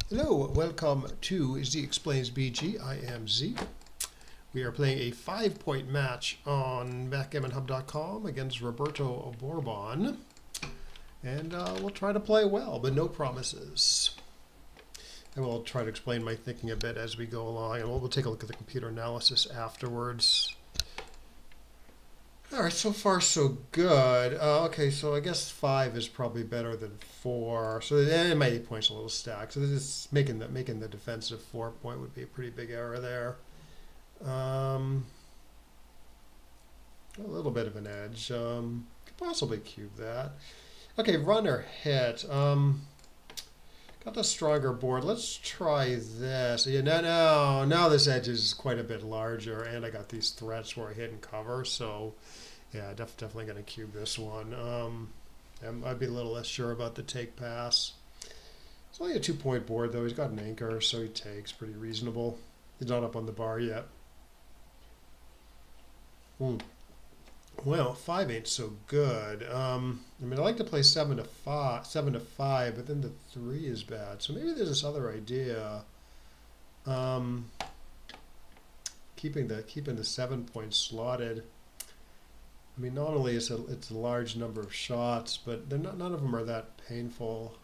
Hello, welcome to Z Explains BG. I am Z. We are playing a 5-point match on backgammonhub.com against Roberto Bourbon. And we'll try to play well, but no promises. I will try to explain my thinking a bit as we go along, and we'll take a look at the computer analysis afterwards. All right, so far so good. Okay, so I guess 5 is probably better than 4. So my 8 points a little stacked. So this is making the defensive 4-point would be a pretty big error there. A little bit of an edge. Could possibly cube that. Okay, run or hit. Got the stronger board. Let's try this. Yeah, now this edge is quite a bit larger, and I got these threats where I hit and cover. So, yeah, definitely going to cube this one. I'd be a little less sure about the take pass. It's only a 2-point board, though. He's got an anchor, so he takes. Pretty reasonable. He's not up on the bar yet. Well, 5 ain't so good. I mean, I like to play 7 to 5, but then the 3 is bad. So maybe there's this other idea. Keeping the 7-point slotted. I mean, not only is it's a large number of shots, but none of them are that painful.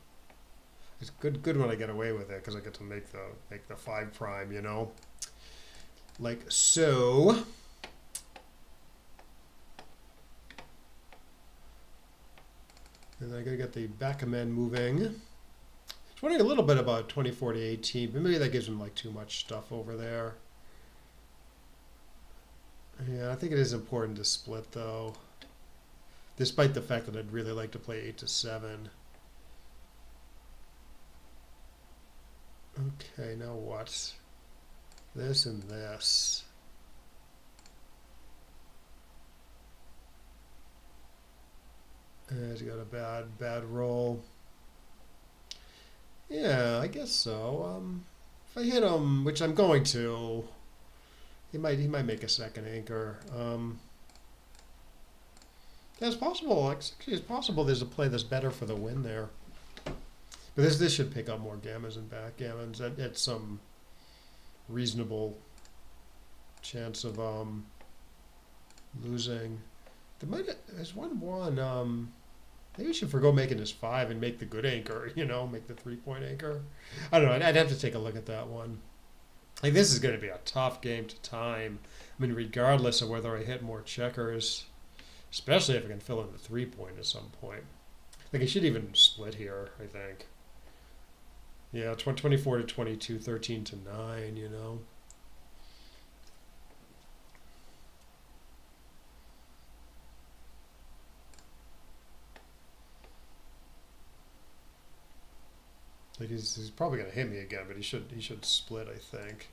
It's good when I get away with it because I get to make the 5 prime, you know, like so. And then I gotta get the Backgammon moving. I was wondering a little bit about 24 to 18, but maybe that gives him like too much stuff over there. Yeah, I think it is important to split though, despite the fact that I'd really like to play 8 to 7. Okay, now what? This and this. He's got a bad roll. Yeah, I guess so. If I hit him, which I'm going to, he might make a second anchor. It's possible. Actually, it's possible there's a play that's better for the win there. But this should pick up more gammons and backgammons at some reasonable chance of losing. There's 1-1. Maybe we should forgo making this 5 and make the good anchor, you know, make the 3-point anchor. I don't know. I'd have to take a look at that one. Like, this is going to be a tough game to time. I mean, regardless of whether I hit more checkers, especially if I can fill in the 3-point at some point. Like, I should even split here, I think. Yeah, 24 to 22, 13 to 9, you know. Like he's probably gonna hit me again, but he should split, I think.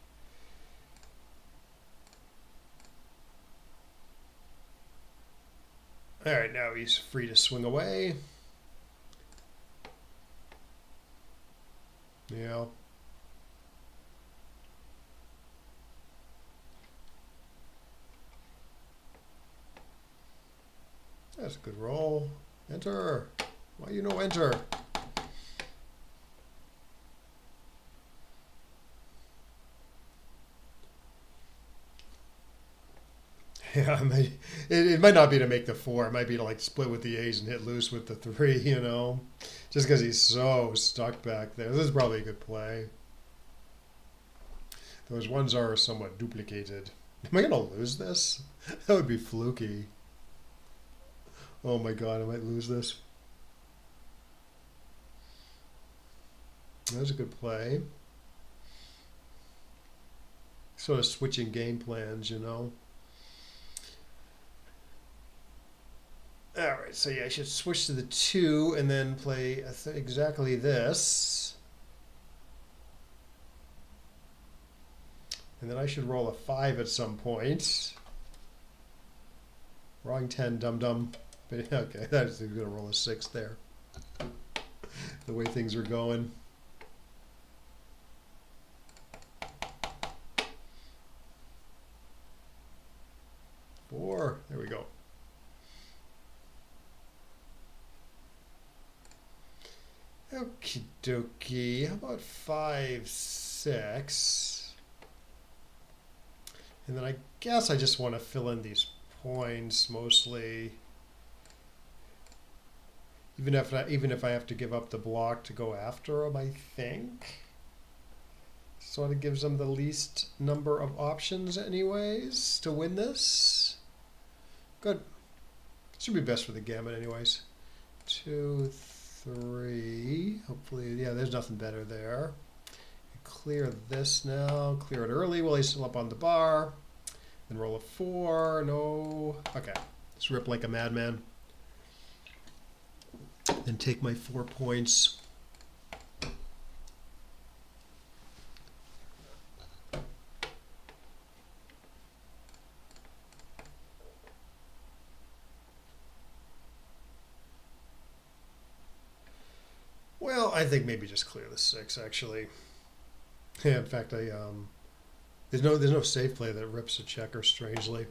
All right, now he's free to swing away. Yeah. That's a good roll. Enter. Why you no enter? Yeah, it might not be to make the 4. It might be to like split with the A's and hit loose with the 3, you know, just because he's so stuck back there. This is probably a good play. Those ones are somewhat duplicated. Am I going to lose this? That would be fluky. Oh my God, I might lose this. That was a good play. Sort of switching game plans, you know. Alright, so yeah, I should switch to the 2 and then play exactly this. And then I should roll a 5 at some point. Wrong 10, dum-dum. Okay, that's going to roll a 6 there. The way things are going. 4, there we go. Okie dokie. How about 5, 6? And then I guess I just want to fill in these points mostly. Even if I have to give up the block to go after them, I think. Sort of gives them the least number of options anyways to win this. Good. Should be best for the gammon anyways. 2, 3. Hopefully, yeah, there's nothing better there. Clear this now. Clear it early while he's still up on the bar. Then roll a 4. No. Okay. Let's rip like a madman. Then take my 4 points. Well, I think maybe just clear the 6 actually. Yeah, in fact, there's no safe play that rips a checker strangely.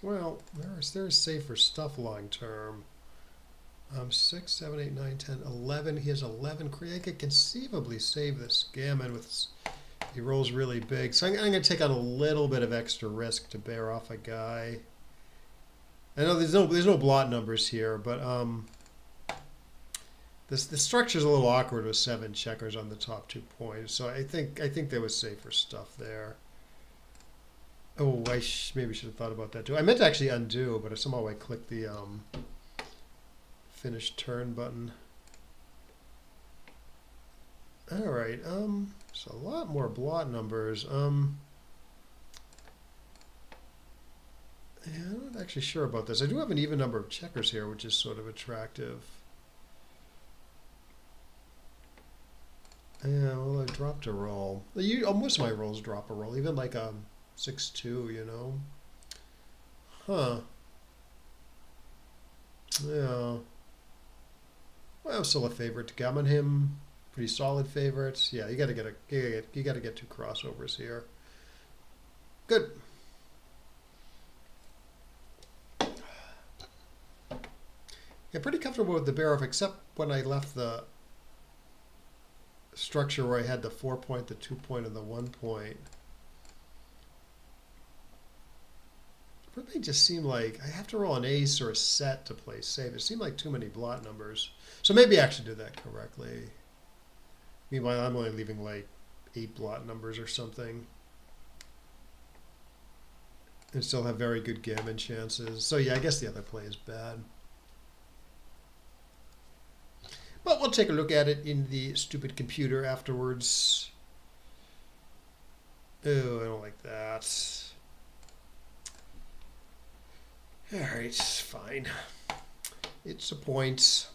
Well, there's safer stuff long term. 6, 7, 8, 9, 10, 11. He has 11. I could conceivably save this gammon with. He rolls really big, so I'm going to take on a little bit of extra risk to bear off a guy. I know there's no blot numbers here, but the structure's a little awkward with 7 checkers on the top 2 points. So I think there was safer stuff there. Oh, I maybe should have thought about that too. I meant to actually undo, but somehow I clicked the finish turn button. All right. So a lot more blot numbers. Yeah, I'm not actually sure about this. I do have an even number of checkers here, which is sort of attractive. Yeah, well, I dropped a roll. Most of my rolls drop a roll, even like a 6-2, you know. Huh. Yeah. Well, I'm still a favorite to gammon him. Pretty solid favorites. Yeah, you got to get 2 crossovers here. Good. Yeah, pretty comfortable with the bear off, except when I left the structure where I had the 4 point, the 2 point, and the 1 point. It really just seemed like I have to roll an ace or a set to play safe. It seemed like too many blot numbers. So maybe I actually did that correctly. Meanwhile, I'm only leaving like 8 blot numbers or something. And still have very good gammon chances. So yeah, I guess the other play is bad. But we'll take a look at it in the stupid computer afterwards. Oh, I don't like that. All right, fine. It's a point.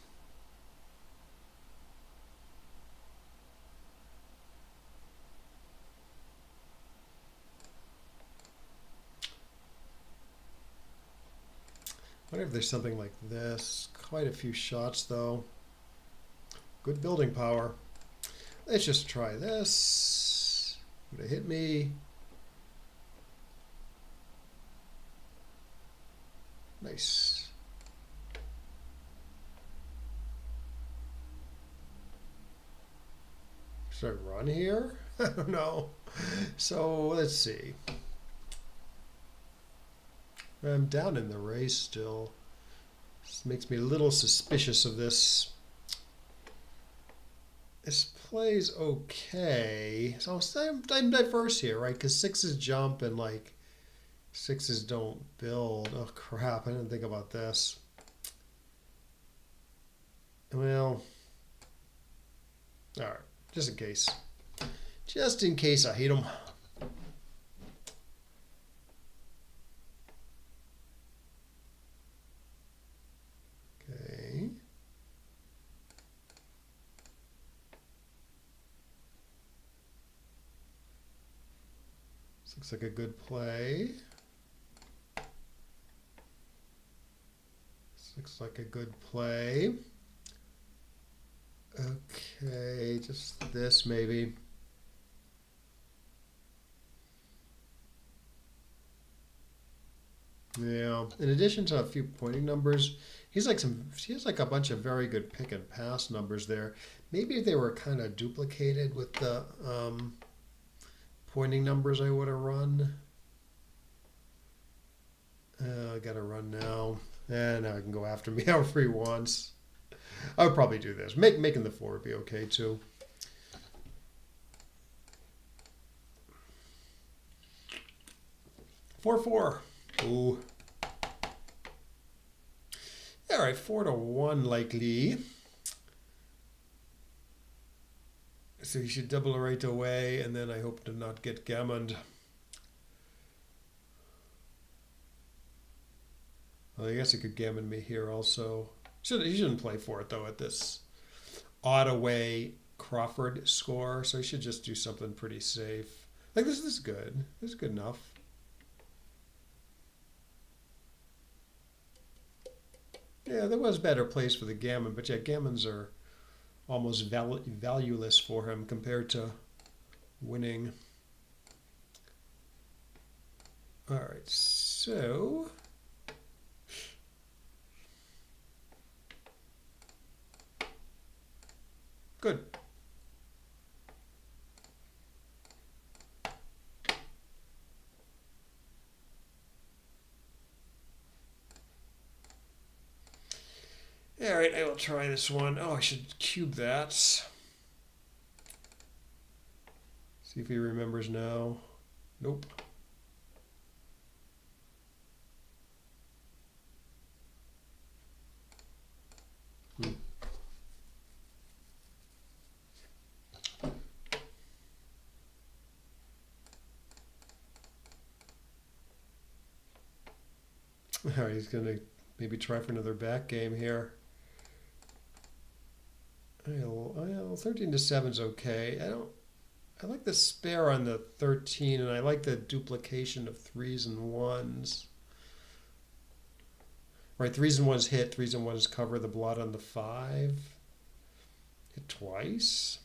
I wonder if there's something like this. Quite a few shots, though. Good building power. Let's just try this. Would it hit me? Nice. Should I run here? I don't know. So let's see. I'm down in the race still. This makes me a little suspicious of this. This plays okay. So I'm diverse here, right? Because 6s jump and like 6s don't build. Oh crap, I didn't think about this. Well, all right, just in case. Just in case I hate them. Okay. This looks like a good play. This looks like a good play. Okay, just this maybe. Yeah. In addition to a few pointing numbers, he has like a bunch of very good pick and pass numbers there. Maybe if they were kind of duplicated with the pointing numbers I would have run. I gotta run now. And now I can go after me however he wants. I would probably do this. Making the 4 would be okay too. Four. Ooh. All right, 4-1 likely. So he should double right away, and then I hope to not get gammoned. Well, I guess he could gammon me here also. He shouldn't play for it though at this Ottaway Crawford score, so he should just do something pretty safe. Like this is good. This is good enough. Yeah, there was better plays for the gammon, but yeah, gammons are almost valueless for him compared to winning. All right, so good. All right, I will try this one. Oh, I should cube that. See if he remembers now. Nope. All right, he's gonna maybe try for another back game here. 13 to 7 is okay. I like the spare on the 13, and I like the duplication of 3s and 1s. Right, 3s and 1s hit, 3s and 1s cover the blot on the 5. Hit twice.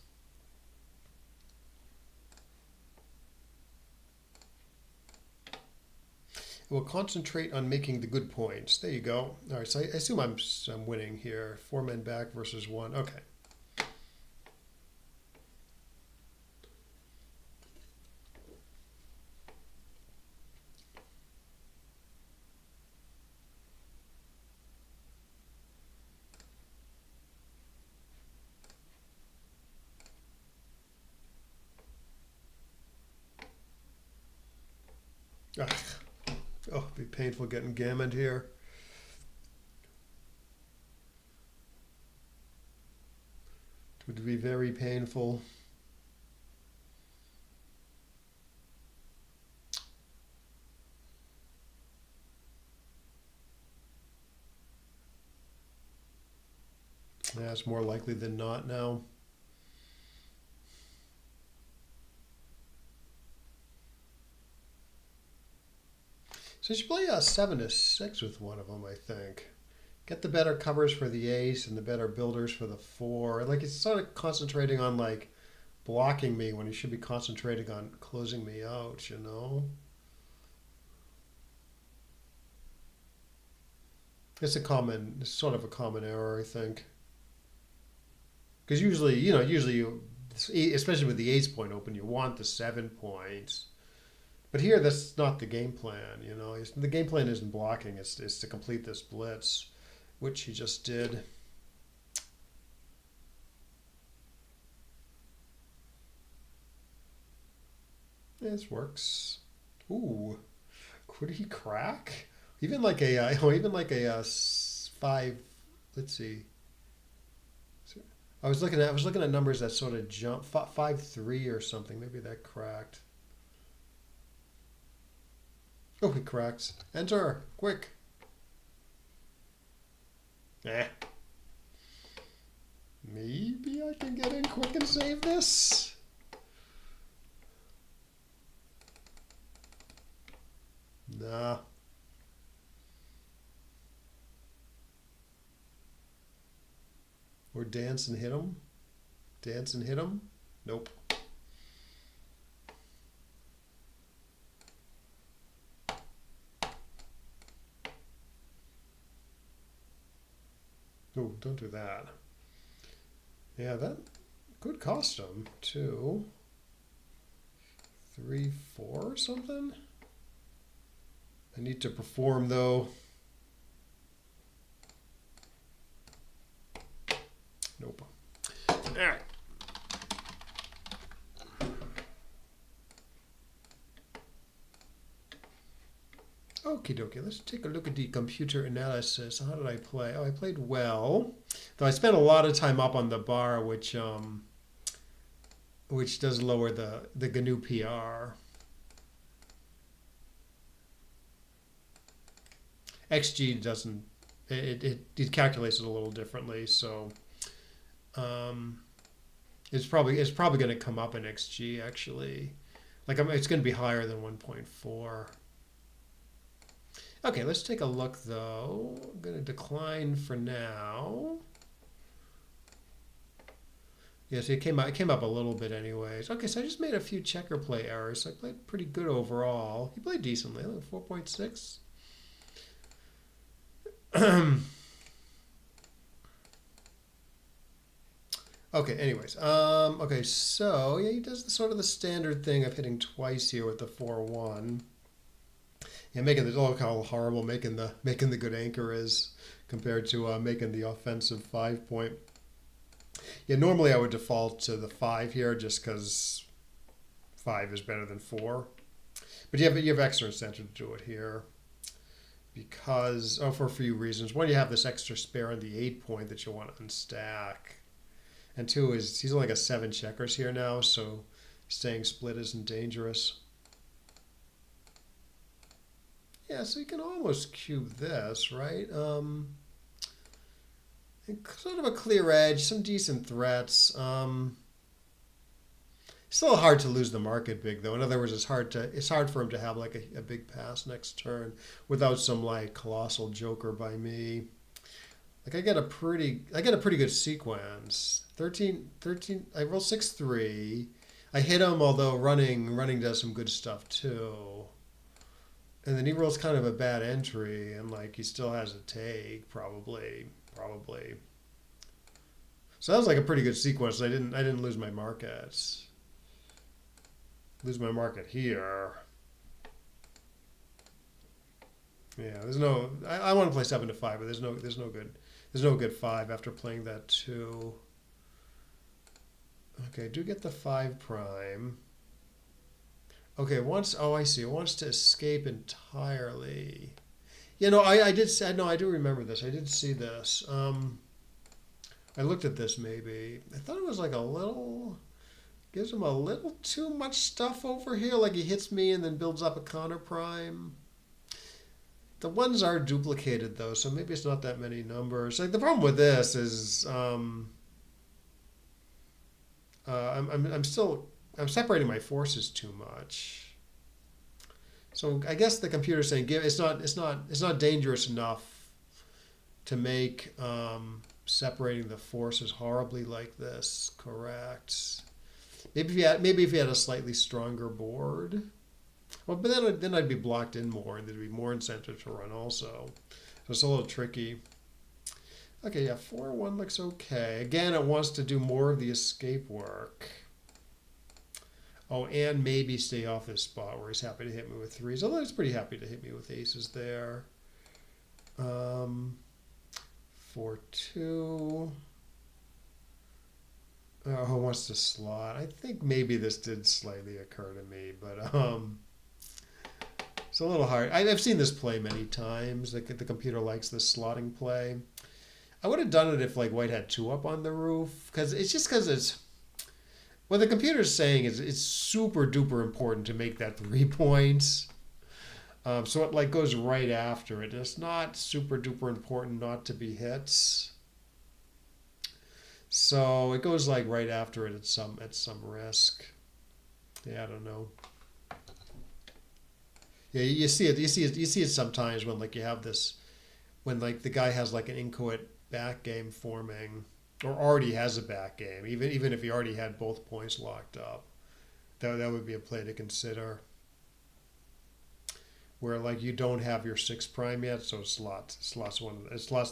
We'll concentrate on making the good points. There you go. All right, so I assume I'm winning here. 4 men back versus 1. Okay. Ugh. Oh, it'd be painful getting gammoned here. It would be very painful. Yeah, it's more likely than not now. So you should play a 7 to 6 with one of them, I think. Get the better covers for the ace and the better builders for the 4. Like it's sort of concentrating on like blocking me when he should be concentrating on closing me out, you know? It's sort of a common error, I think. Because usually, especially with the ace point open, you want the 7 points. But here, that's not the game plan, you know. The game plan isn't blocking, it's to complete this blitz, which he just did. This works. Ooh, could he crack? Even like a 5. Let's see. I was looking at numbers that sort of jump 5-3 or something. Maybe that cracked. Oh, he cracks. Enter, quick. Maybe I can get in quick and save this. Nah. Or dance and hit him. Dance and hit him. Nope. Oh, don't do that. Yeah, that could cost him 2, 3, 4 or something. I need to perform though. Nope. All right. Okie dokie, let's take a look at the computer analysis. How did I play? Oh, I played well. Though I spent a lot of time up on the bar, which does lower the GNU PR. XG doesn't, it calculates it a little differently, so it's probably going to come up in XG actually. Like it's going to be higher than 1.4. Okay, let's take a look though. I'm going to decline for now. Yes, it came up a little bit anyways. Okay, so I just made a few checker play errors. So I played pretty good overall. He played decently, like 4.6. Okay, anyways. Okay, so yeah, he does sort of the standard thing of hitting twice here with the 4-1. Yeah, making the look how horrible making the good anchor is compared to making the offensive 5-point. Yeah, normally I would default to the 5 here just because 5 is better than 4. But you have extra incentive to do it here because for a few reasons. One, you have this extra spare on the 8-point that you want to unstack, and 2 is he's only got 7 checkers here now, so staying split isn't dangerous. Yeah, so you can almost cube this, right? Sort of a clear edge, some decent threats. Still hard to lose the market big though. In other words, it's hard for him to have like a big pass next turn without some like colossal joker by me. Like I get a pretty good sequence. 13. I roll 6-3. I hit him, although running does some good stuff too. And then he rolls kind of a bad entry, and like he still has a take, probably. So that was like a pretty good sequence. I didn't lose my markets. Lose my market here. Yeah, there's no. I want to play 7-5, but there's no good 5 after playing that 2. Okay, do get the 5 prime. Okay, I see. It wants to escape entirely. You know, I do remember this. I did see this. I looked at this maybe. I thought it was like gives him a little too much stuff over here. Like he hits me and then builds up a counter prime. The ones are duplicated though, so maybe it's not that many numbers. Like the problem with this is, I'm separating my forces too much. So I guess the computer's saying it's not dangerous enough to make separating the forces horribly like this. Correct. Maybe if you had a slightly stronger board. Well, but then I'd be blocked in more, and there'd be more incentive to run also. So it's a little tricky. Okay, yeah, 4-1 looks okay. Again, it wants to do more of the escape work. Oh, and maybe stay off this spot where he's happy to hit me with 3s. Although he's pretty happy to hit me with aces there. 4-2. Oh, who wants to slot? I think maybe this did slightly occur to me, but it's a little hard. I've seen this play many times. The computer likes this slotting play. I would have done it if like white had 2 up on the roof, because it's what the computer's saying is it's super duper important to make that 3 points. So it like goes right after it. It's not super duper important not to be hits. So it goes like right after it at some risk. Yeah, I don't know. Yeah, you see it sometimes when like you have this, when like the guy has like an inchoate back game forming, or already has a back game, even if he already had both points locked up. That would be a play to consider. where like you don't have your 6 prime yet, so it's lost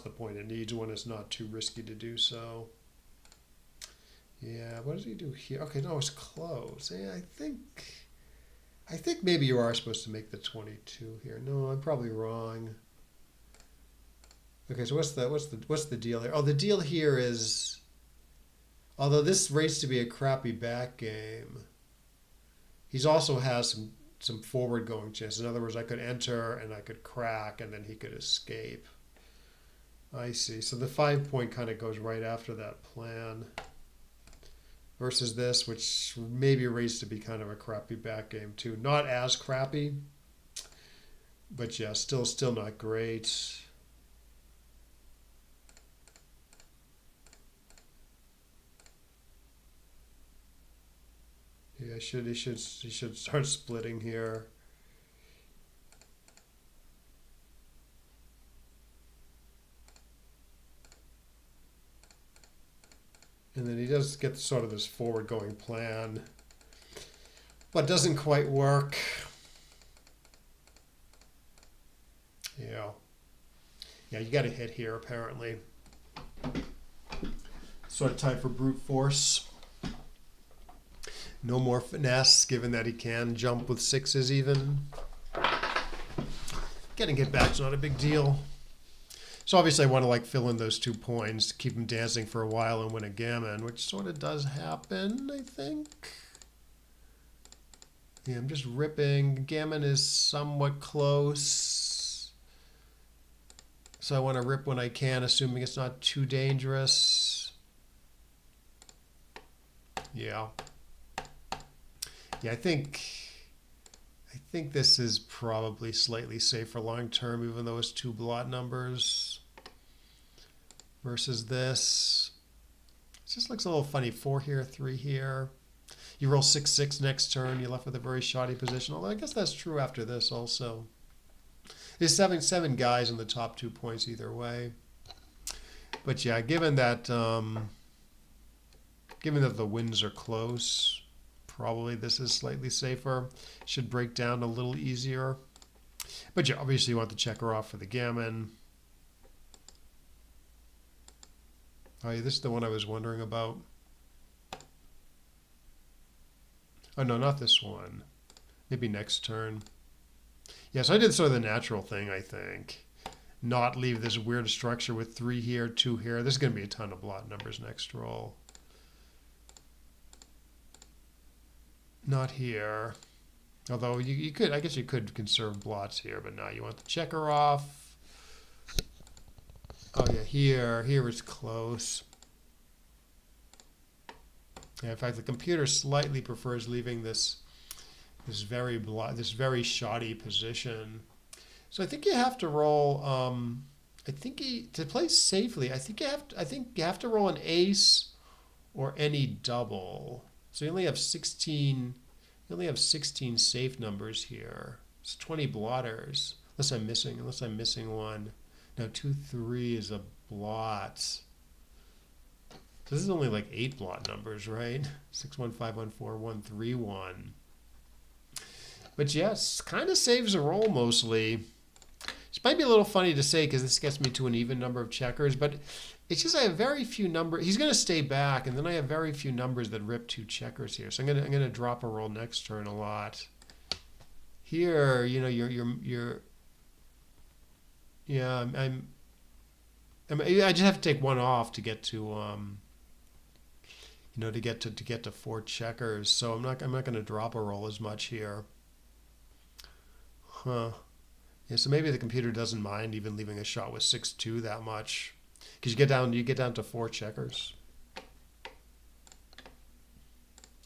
the point it needs when it's not too risky to do so. Yeah, what does he do here? Okay, no, it's close. Yeah, I think maybe you are supposed to make the 22 here. No, I'm probably wrong. Okay, so what's the deal here? Oh, the deal here is, although this rates to be a crappy back game, he's also has some forward going chances. In other words, I could enter and I could crack and then he could escape. I see. So the 5 point kind of goes right after that plan. Versus this, which maybe rates to be kind of a crappy back game too. Not as crappy, but yeah, still not great. Yeah, he should start splitting here. And then he does get sort of this forward going plan, but doesn't quite work. Yeah. Yeah, you got to hit here apparently. Sort of time for brute force. No more finesse, given that he can jump with 6s even. Getting hit back's not a big deal. So obviously I want to like fill in those 2 points, keep him dancing for a while and win a gammon, which sort of does happen, I think. Yeah, I'm just ripping. Gammon is somewhat close. So I want to rip when I can, assuming it's not too dangerous. Yeah. Yeah, I think this is probably slightly safer long term, even though it's 2 blot numbers. Versus this. It just looks a little funny. 4 here, 3 here. You roll 6-6 next turn. You're left with a very shoddy position. Although I guess that's true after this also. There's seven guys in the top 2 points either way. But yeah, given that the wins are close, probably this is slightly safer. Should break down a little easier. But yeah, obviously you want the checker off for the gammon. Oh, yeah, this is the one I was wondering about. Oh, no, not this one. Maybe next turn. Yeah, so I did sort of the natural thing, I think. Not leave this weird structure with 3 here, 2 here. There's going to be a ton of blot numbers next roll. Not here. Although you could, I guess you could conserve blots here, but now you want the checker off. Oh yeah, here is close. Yeah, in fact, the computer slightly prefers leaving this very shoddy position. So I think you have to roll. To play safely, I think you have to roll an ace or any double. So you only have 16. You only have 16 safe numbers here. It's 20 blotters, unless I'm missing one. Now 2-3 is a blot. So this is only like 8 blot numbers, right? 6-1, 5-1, 4-1, 3-1. But yes, kind of saves a roll mostly. This might be a little funny to say because this gets me to an even number of checkers, but it's just I have very few numbers. He's going to stay back, and then I have very few numbers that rip 2 checkers here. So I'm gonna drop a roll next turn a lot. Here, you know, you're yeah, I just have to take 1 off to get to to get to 4 checkers. So I'm not going to drop a roll as much here. Huh. Yeah, so maybe the computer doesn't mind even leaving a shot with 6-2 that much. Because you get down to 4 checkers.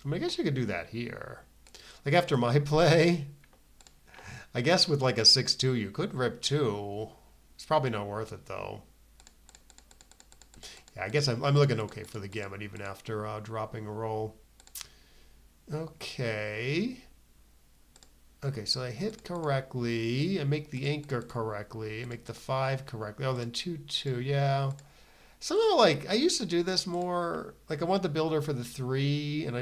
I mean, I guess you could do that here. Like after my play, I guess with like a 6-2 you could rip 2. It's probably not worth it though. Yeah, I guess I'm looking okay for the gammon even after dropping a roll. Okay. Okay, so I hit correctly. I make the anchor correctly. I make the 5 correctly. Oh, then 2-2. Yeah. Somehow, like, I used to do this more. Like, I want the builder for the 3, and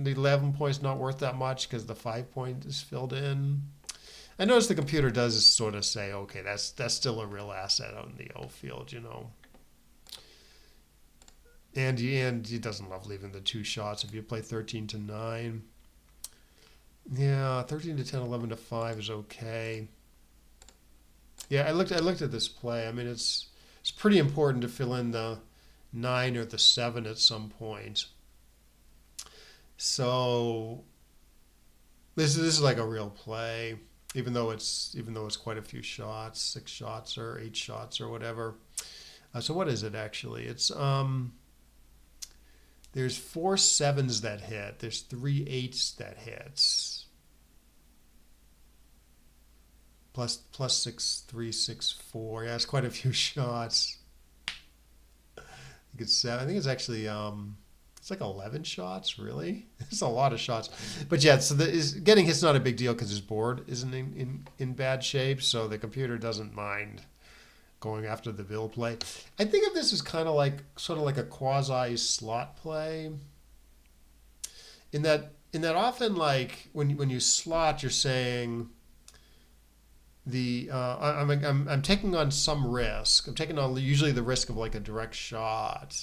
the 11 point's not worth that much because the 5 point is filled in. I notice the computer does sort of say, okay, that's still a real asset out in the O field, you know. And he doesn't love leaving the two shots. If you play 13 to 9, yeah, 13 to 10, 11 to 5 is okay. Yeah, I looked at this play. I mean, it's pretty important to fill in the 9 or the 7 at some point. So this is like a real play, even though it's quite a few shots, 6 shots or 8 shots or whatever. So what is it actually? It's there's 4 7s that hit. There's 3 8s that hits. Plus 6 3 6 4. Yeah, it's quite a few shots. I think it's 7. I think it's actually it's like 11 shots, really. It's a lot of shots. But yeah, so getting hit's not a big deal because his board isn't in bad shape, so the computer doesn't mind going after the build play. I think of this as kind of like sort of like a quasi slot play. In that often, like when you slot, you're saying I'm taking on some risk. I'm taking on usually the risk of like a direct shot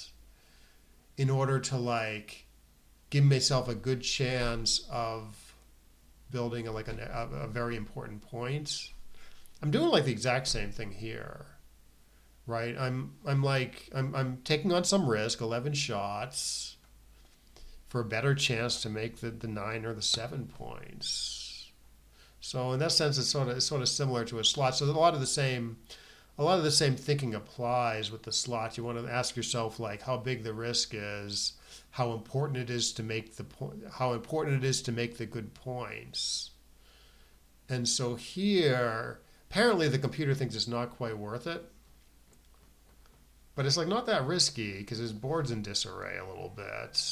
in order to like give myself a good chance of building a very important point. I'm doing like the exact same thing here. Right, I'm taking on some risk, 11 shots, for a better chance to make the 9 or the 7 points. So in that sense, it's sort of similar to a slot. So a lot of the same thinking applies with the slot. You want to ask yourself like how big the risk is, how important it is to make the good points. And so here, apparently the computer thinks it's not quite worth it. But it's like not that risky because his board's in disarray a little bit.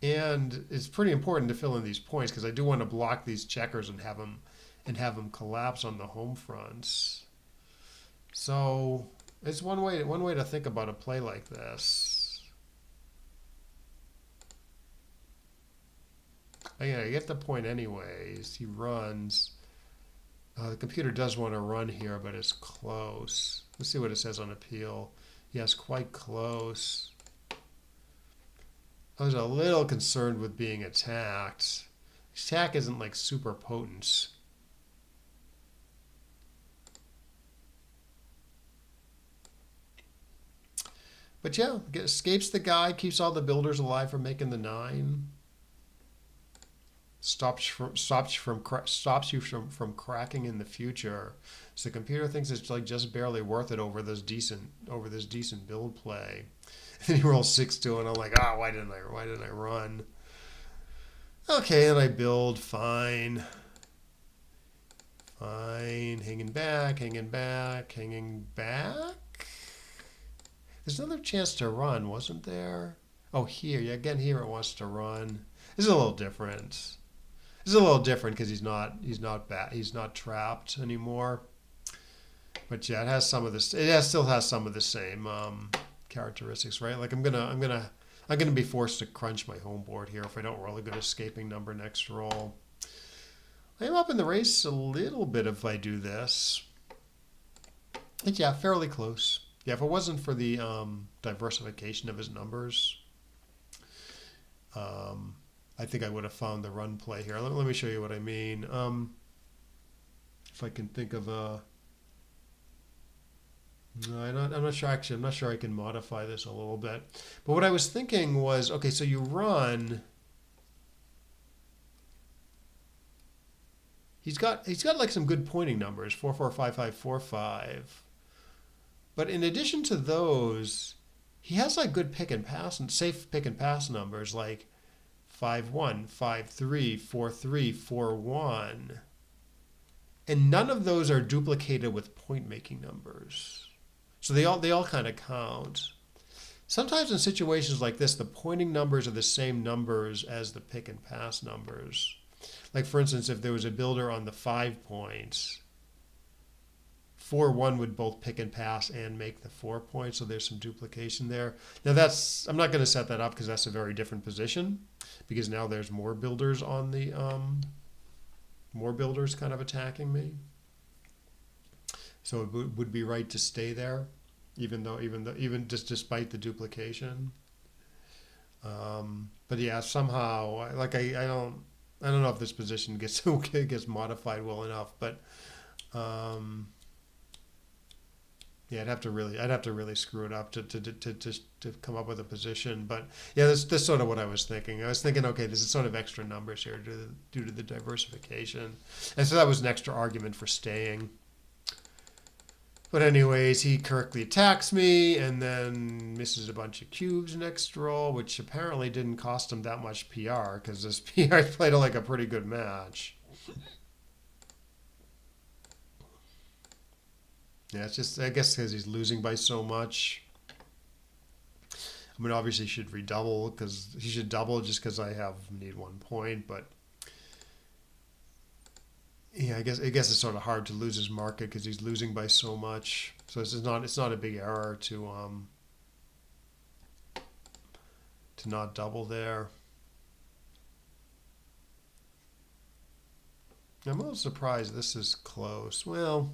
And it's pretty important to fill in these points because I do want to block these checkers and have them collapse on the home fronts. So it's one way to think about a play like this. I get the point anyways. He runs. The computer does want to run here, but it's close. Let's see what it says on appeal. Yes, quite close. I was a little concerned with being attacked. Attack isn't like super potent. But yeah, escapes the guy, keeps all the builders alive from making the 9. Stops you from cracking in the future. So the computer thinks it's like just barely worth it over this decent build play. And he rolls 6-2, and I'm like, why didn't I run? Okay, and I build fine, hanging back. There's another chance to run, wasn't there? Oh, here, yeah, again here it wants to run. This is a little different. This is a little different because he's not trapped anymore. But yeah, it has some of this. Still has some of the same characteristics, right? Like I'm gonna be forced to crunch my home board here if I don't roll a good escaping number next roll. I am up in the race a little bit if I do this. But yeah, fairly close. Yeah, if it wasn't for the diversification of his numbers, I think I would have found the run play here. Let me show you what I mean. If I can think of a... No, I'm not sure. Actually, I'm not sure I can modify this a little bit. But what I was thinking was, okay, so you run. He's got like some good pointing numbers, 4 4 5 5 4 5. But in addition to those, he has like good pick and pass and safe pick and pass numbers like 5-1, 5-3, 4-3, 4-1. And none of those are duplicated with point making numbers. So they all kind of count. Sometimes in situations like this, the pointing numbers are the same numbers as the pick and pass numbers. Like for instance, if there was a builder on the 5 points, 4-1 would both pick and pass and make the 4 points, so there's some duplication there. Now I'm not going to set that up because that's a very different position, because now there's more builders on the more builders kind of attacking me. So it would be right to stay there, even just despite the duplication. But yeah, somehow, like I don't know if this position gets gets modified well enough, but yeah, I'd have to really screw it up to come up with a position. But yeah, that's sort of what I was thinking. I was thinking, okay, this is sort of extra numbers here due to the diversification, and so that was an extra argument for staying. But anyways, he correctly attacks me and then misses a bunch of cubes next roll, which apparently didn't cost him that much PR because this PR played like a pretty good match. Yeah, it's just, I guess because he's losing by so much. I mean, obviously he should redouble because he should double just because I need 1 point, but yeah, I guess it's sort of hard to lose his market because he's losing by so much. So it's not a big error to not double there. I'm a little surprised this is close. Well,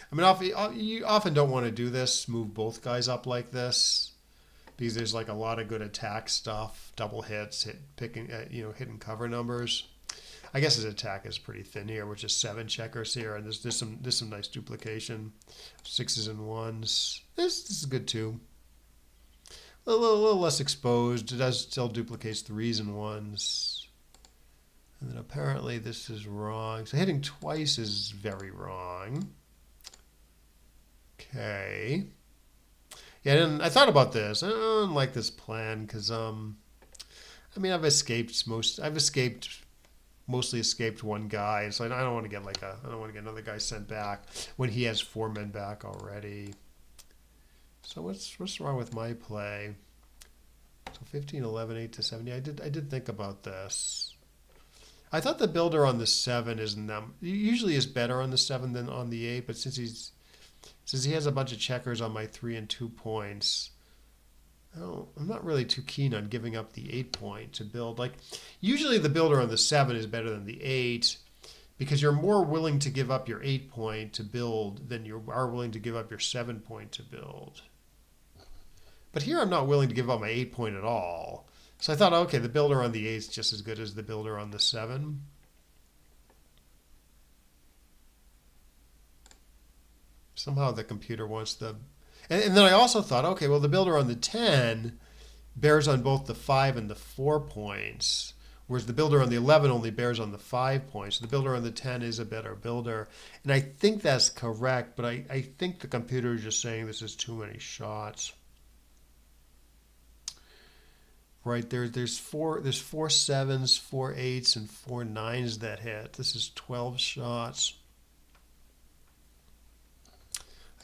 I mean, you often don't want to do this, move both guys up like this, because there's like a lot of good attack stuff, double hits, hit and cover numbers. I guess his attack is pretty thin here, which is 7 checkers here, and there's some nice duplication, 6s and 1s. This is good too. A little less exposed. It does still duplicates 3s and 1s. And then apparently this is wrong. So hitting twice is very wrong. Okay. Yeah, and I thought about this. I don't like this plan because I mean I've mostly escaped one guy, so I don't want to get I don't want to get another guy sent back when he has 4 men back already. So what's wrong with my play? So 15, 11, 8 to 70. I did think about this. I thought the builder on the 7 usually is better on the 7 than on the 8, but since he has a bunch of checkers on my 3 and 2 points, I'm not really too keen on giving up the 8 point to build. Like, usually the builder on the 7 is better than the 8 because you're more willing to give up your 8 point to build than you are willing to give up your 7 point to build. But here I'm not willing to give up my 8 point at all. So I thought, okay, the builder on the 8 is just as good as the builder on the 7. Somehow the computer wants the... And then I also thought, okay, well, the builder on the 10 bears on both the 5 and the 4 points, whereas the builder on the 11 only bears on the 5 points. So the builder on the 10 is a better builder. And I think that's correct, but I think the computer is just saying this is too many shots. Right, there's 4 7s, 4 8s, and 4 9s that hit. This is 12 shots.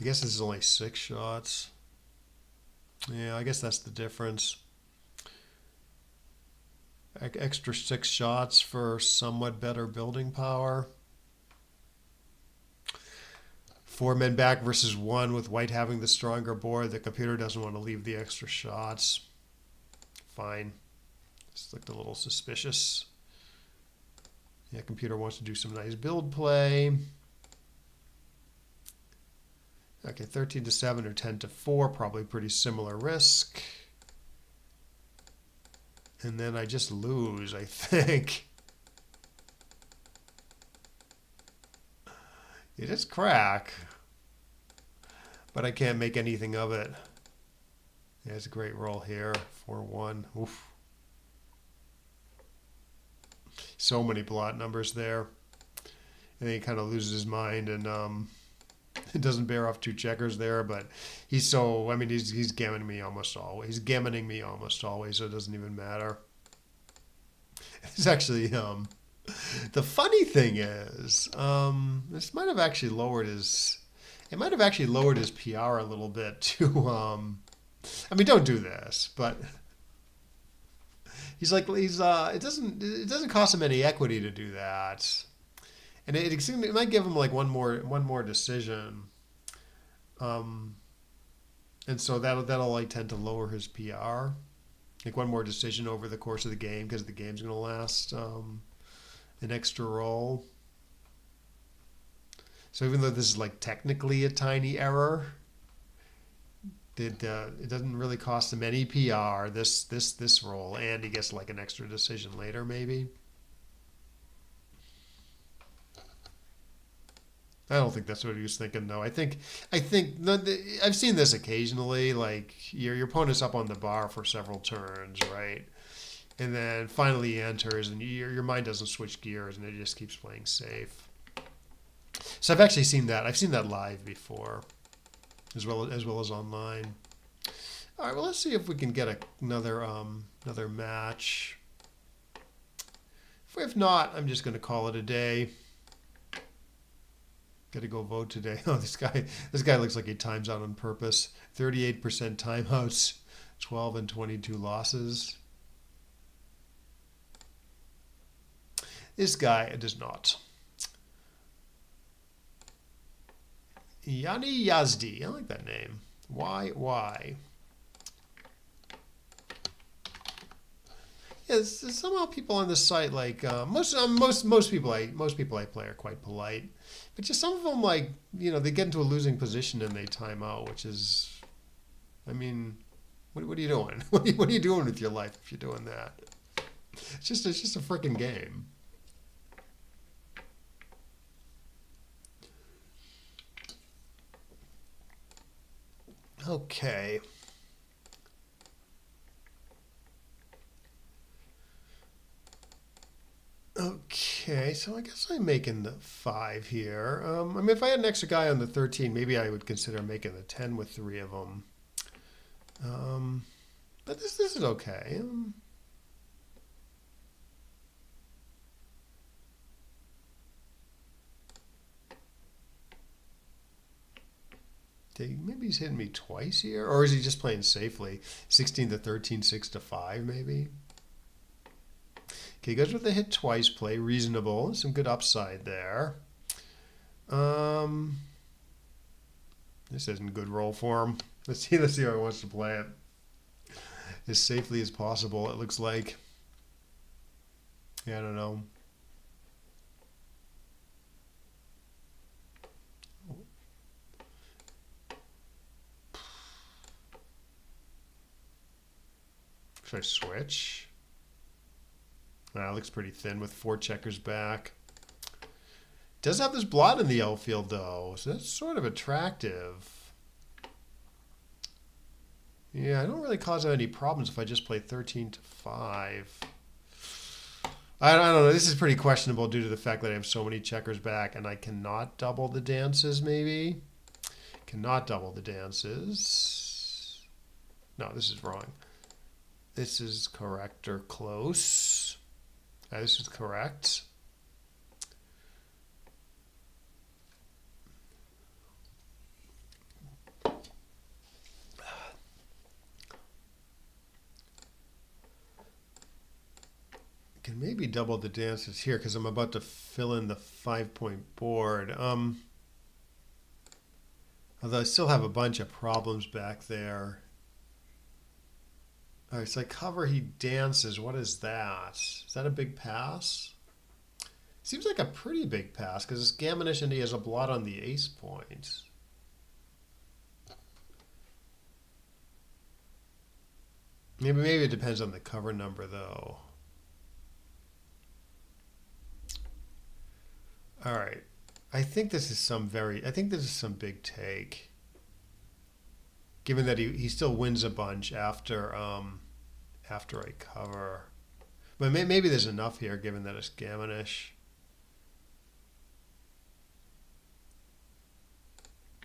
I guess this is only 6 shots. Yeah, I guess that's the difference. Extra 6 shots for somewhat better building power. 4 men back versus 1 with white having the stronger board. The computer doesn't want to leave the extra shots. Fine. This looked a little suspicious. Yeah, computer wants to do some nice build play. Okay, 13 to 7 or 10 to 4, probably pretty similar risk. And then I just lose, I think. It is crack, but I can't make anything of it. Yeah, it's a great roll here, 4-1. Oof. So many blot numbers there. And then he kind of loses his mind and it doesn't bear off 2 checkers there, but he's gammoning me almost always. He's gammoning me almost always, so it doesn't even matter. It's actually the funny thing is this might have actually lowered his PR a little bit to I mean, don't do this, but it doesn't cost him any equity to do that. And it might give him like one more decision, and so that'll like tend to lower his PR, like one more decision over the course of the game because the game's going to last an extra roll. So even though this is like technically a tiny error, it doesn't really cost him any PR, this roll, and he gets like an extra decision later maybe. I don't think that's what he was thinking though. I think I've seen this occasionally. Like your opponent's up on the bar for several turns, right? And then finally he enters, and your mind doesn't switch gears, and it just keeps playing safe. So I've actually seen that. I've seen that live before, as well as online. All right, well let's see if we can get another match. If not, I'm just going to call it a day. Got to go vote today. Oh, this guy looks like he times out on purpose. 38% timeouts, 12 and 22 losses. This guy does not. Yani Yazdi. I like that name. Why? Yes, somehow people on this site like most people I play are quite polite, but just some of them like they get into a losing position and they time out, which is, I mean, what are you doing? What are you doing with your life if you're doing that? It's just a freaking game. Okay. Okay, so I guess I'm making the 5 here. I mean, if I had an extra guy on the 13, maybe I would consider making the 10 with 3 of them. But this is okay. Maybe he's hitting me twice here, or is he just playing safely? 16 to 13, 6 to 5, maybe. Okay, he goes with the hit twice play, reasonable. Some good upside there. This isn't good roll for him. Let's see how he wants to play it. As safely as possible, it looks like. Yeah, I don't know. Should I switch? It looks pretty thin with 4 checkers back. Does have this blot in the outfield though, so that's sort of attractive. Yeah, I don't really cause any problems if I just play 13 to 5. I don't know. This is pretty questionable due to the fact that I have so many checkers back and I cannot double the dances, maybe. Cannot double the dances. No, this is wrong. This is correct or close. This is correct. Can maybe double the dances here because I'm about to fill in the 5-point board. Although I still have a bunch of problems back there. All right, so I cover, he dances. What is that? Is that a big pass? Seems like a pretty big pass because it's gammonish and he has a blot on the ace point. Maybe it depends on the cover number though. All right. I think this is some big take. Given that he still wins a bunch after I cover. But maybe there's enough here given that it's gammonish.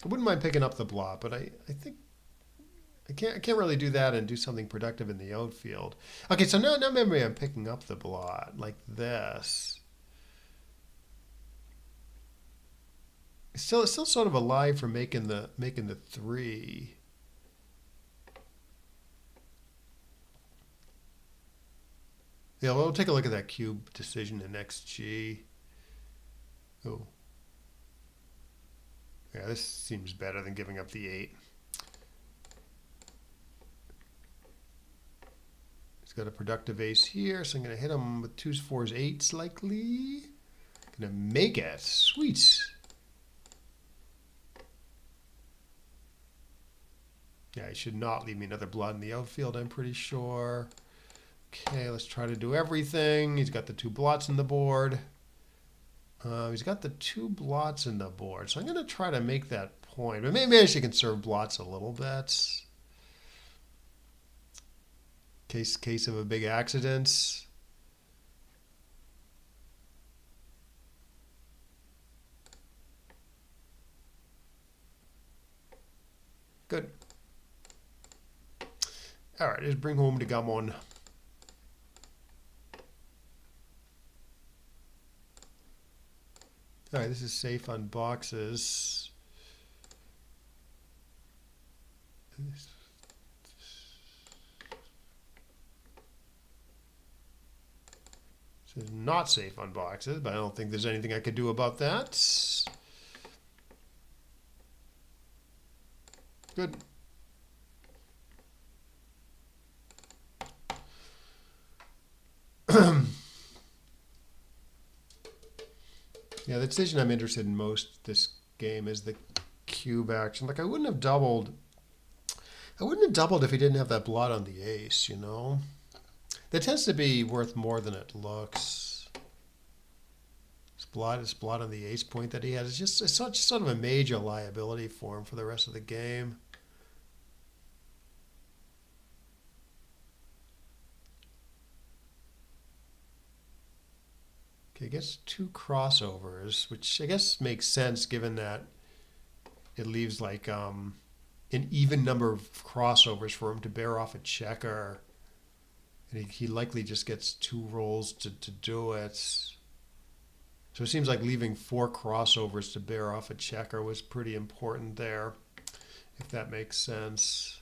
I wouldn't mind picking up the blot, but I think I can't really do that and do something productive in the outfield. Okay, so now maybe I'm picking up the blot like this. It's still sort of alive for making the 3. Yeah, we'll take a look at that cube decision in XG. Oh. Yeah, this seems better than giving up the 8. He's got a productive ace here, so I'm going to hit him with 2s, 4s, 8s likely. Going to make it. Sweet. Yeah, he should not leave me another blood in the outfield, I'm pretty sure. Okay, let's try to do everything. He's got the 2 blots in the board. He's got the 2 blots in the board, so I'm going to try to make that point. But maybe I should conserve blots a little bit. Case of a big accident. Good. All right, let's bring home the gammon. All right, this is safe on boxes. This is not safe on boxes, but I don't think there's anything I could do about that. Good. Yeah, the decision I'm interested in most this game is the cube action. Like I wouldn't have doubled if he didn't have that blot on the ace, you know? That tends to be worth more than it looks. This blot on the ace point that he has. It's such sort of a major liability for him for the rest of the game. Okay, I guess 2 crossovers, which I guess makes sense given that it leaves like an even number of crossovers for him to bear off a checker. And he likely just gets 2 rolls to do it. So it seems like leaving 4 crossovers to bear off a checker was pretty important there, if that makes sense.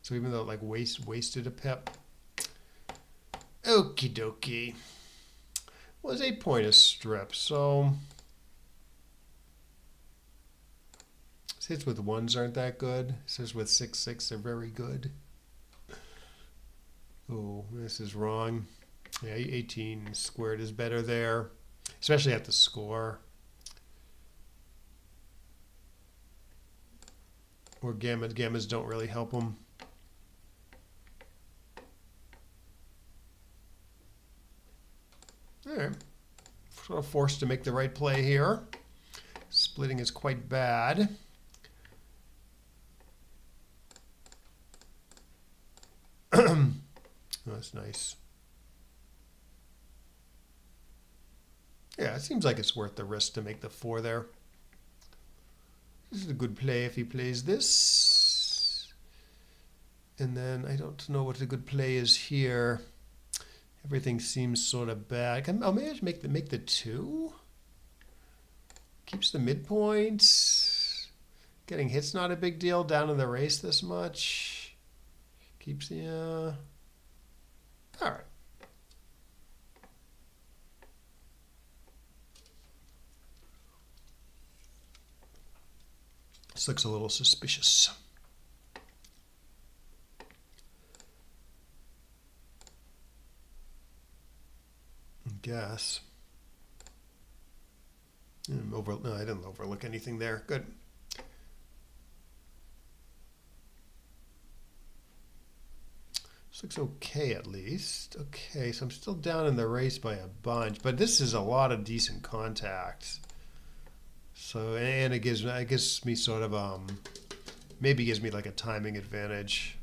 So even though it like wasted a pip. Okie dokie. Well, it's 8 point a strip, so hits with 1s aren't that good. Hits with 6-6 they're very good. Oh, this is wrong. Yeah, 18 squared is better there, especially at the score. Or gammas don't really help him. All right, sort of forced to make the right play here. Splitting is quite bad. Oh, that's nice. Yeah, it seems like it's worth the risk to make the 4 there. This is a good play if he plays this. And then I don't know what a good play is here. Everything seems sort of bad. Oh, maybe I should make the 2. Keeps the midpoint. Getting hit's not a big deal down in the race this much. Keeps the all right. This looks a little suspicious. I guess. No, I didn't overlook anything there. Good. This looks okay at least. Okay, so I'm still down in the race by a bunch, but this is a lot of decent contacts. So, and it gives me sort of maybe gives me like a timing advantage.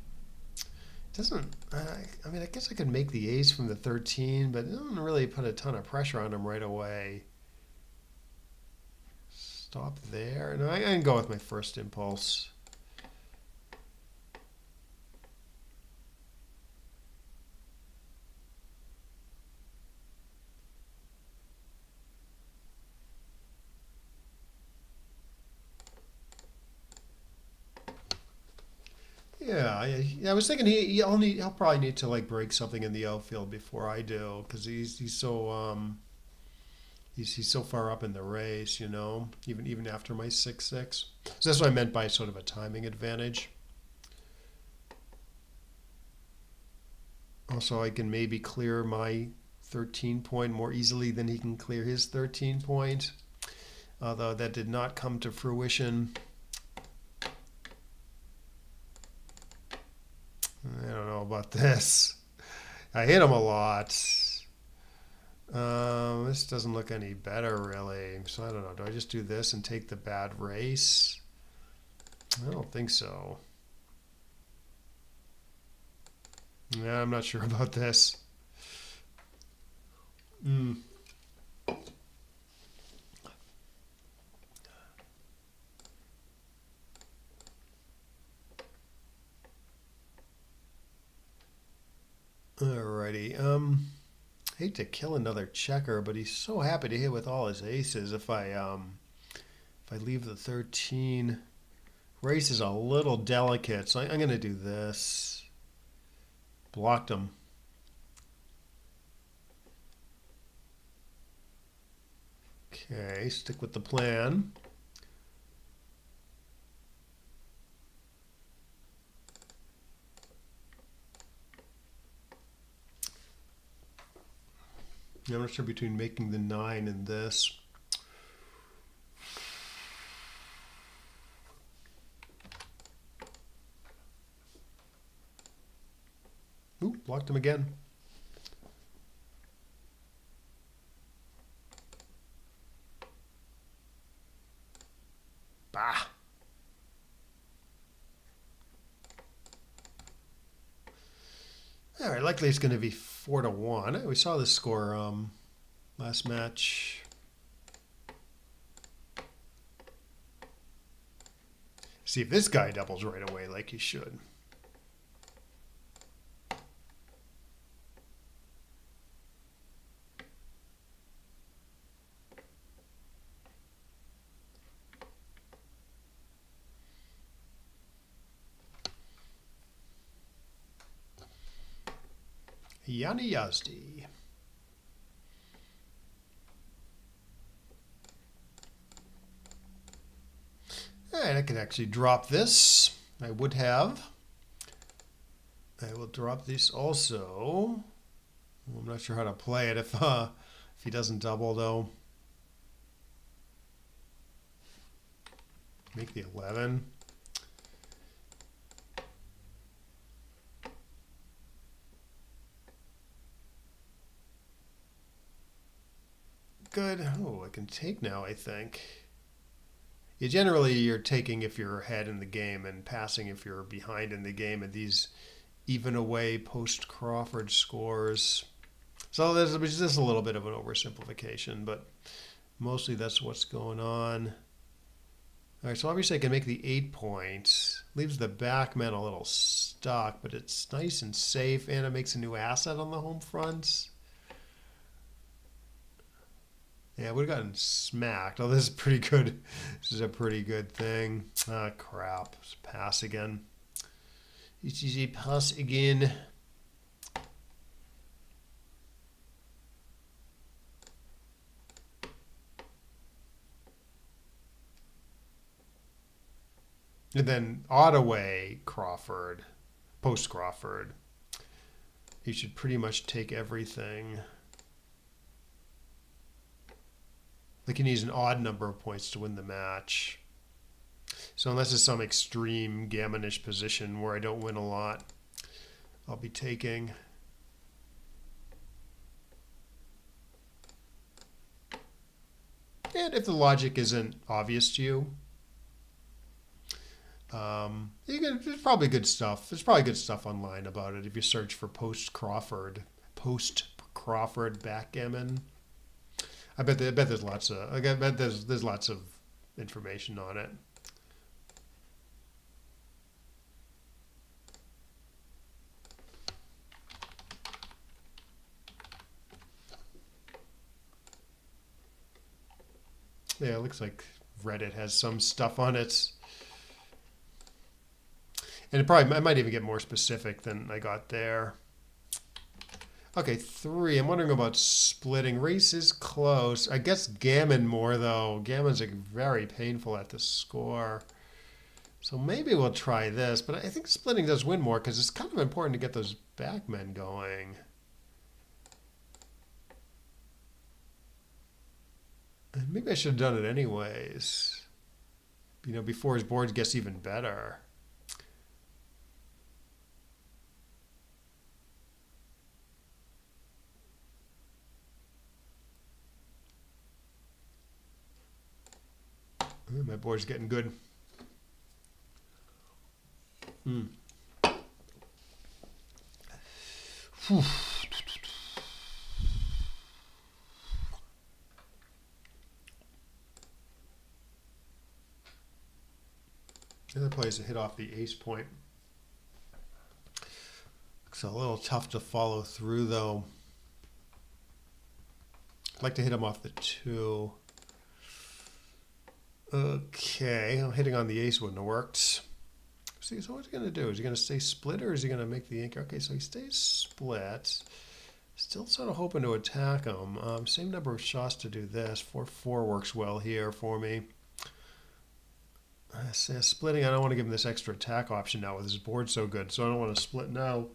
It doesn't, I mean, I guess I could make the ace from the 13, but it doesn't really put a ton of pressure on him right away. Stop there. No, I can go with my first impulse. Yeah, I was thinking he'll probably need to like break something in the outfield before I do, because he's so far up in the race, you know, even after my 6-6. So that's what I meant by sort of a timing advantage. Also, I can maybe clear my 13 point more easily than he can clear his 13 point. Although that did not come to fruition. I don't know about this. I hit him a lot. This doesn't look any better, really. So I don't know. Do I just do this and take the bad race? I don't think so. Yeah, I'm not sure about this. Alrighty. Hate to kill another checker, but he's so happy to hit with all his aces. If I leave the 13, race is a little delicate, so I'm going to do this. Blocked him. Okay, stick with the plan. I'm not sure between making the 9 and this. Ooh, blocked him again. Bah. All right, likely it's going to be 4-1. We saw the score last match. See if this guy doubles right away like he should. Yanni Yazdi. All right, I could actually drop this. I would have. I will drop this also. I'm not sure how to play it if he doesn't double though. Make the 11. Good. Oh, I can take now, I think. You're taking if you're ahead in the game and passing if you're behind in the game, and these even away post Crawford scores. So there's just a little bit of an oversimplification, but mostly that's what's going on. All right, so obviously I can make the 8 points. Leaves the Backgammon a little stuck, but it's nice and safe, and it makes a new asset on the home front. Yeah, I would have gotten smacked. Oh, this is pretty good. This is a pretty good thing. Ah, crap. Just pass again. It's easy. Pass again. And then Ottaway Crawford, post Crawford. He should pretty much take everything. Like he needs an odd number of points to win the match. So unless it's some extreme gammonish position where I don't win a lot, I'll be taking. And if the logic isn't obvious to you, there's probably good stuff. There's probably good stuff online about it if you search for post Crawford backgammon. I bet there's lots of. I bet there's lots of information on it. Yeah, it looks like Reddit has some stuff on it, and I might even get more specific than I got there. Okay, 3. I'm wondering about splitting. Race is close. I guess Gammon more, though. Gammon's very painful at the score. So maybe we'll try this, but I think splitting does win more because it's kind of important to get those backmen going. And maybe I should have done it anyways. You know, before his board gets even better. My board's getting good. Whew. The other plays to hit off the ace point. It's a little tough to follow through though. I'd like to hit him off the 2. Okay, hitting on the ace wouldn't have worked. See, so what's he going to do? Is he going to stay split or is he going to make the anchor? Okay, so he stays split. Still sort of hoping to attack him. Same number of shots to do this. 4-4 works well here for me. Splitting, I don't want to give him this extra attack option now with his board so good, so I don't want to split now.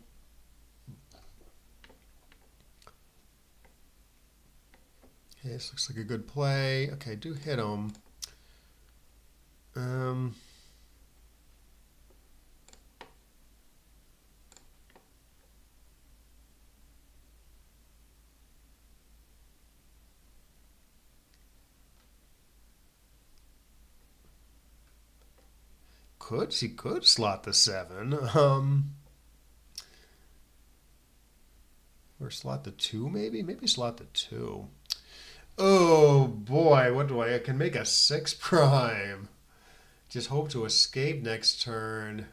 Okay, this looks like a good play. Okay, do hit him. He could slot the 7. Or slot the 2 maybe? Maybe slot the 2. Oh boy, what do I can make a 6 prime. Just hope to escape next turn.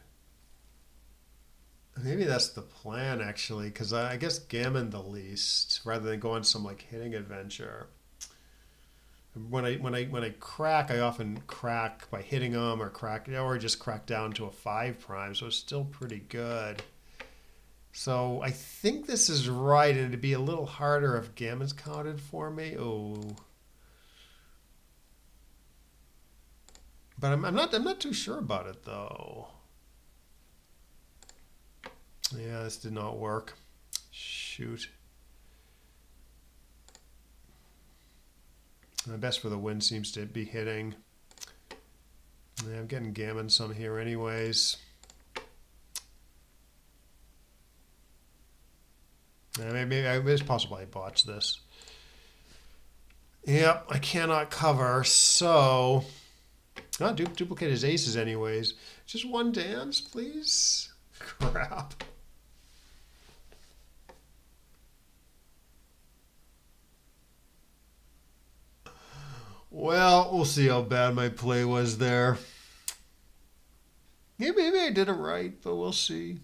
Maybe that's the plan actually, because I guess gammon the least rather than go on some like hitting adventure. When I crack, I often crack by hitting them or just crack down to a 5 prime, so it's still pretty good. So I think this is right, and it'd be a little harder if gammon's counted for me. Oh, but I'm not too sure about it though. Yeah, this did not work. Shoot. My best for the win seems to be hitting. Yeah, I'm getting gammon some here anyways. Maybe it's possible I botched this. Yep, I cannot cover, so I'll duplicate his aces anyways. Just one dance, please. Crap. Well, we'll see how bad my play was there. Yeah, maybe I did it right, but we'll see.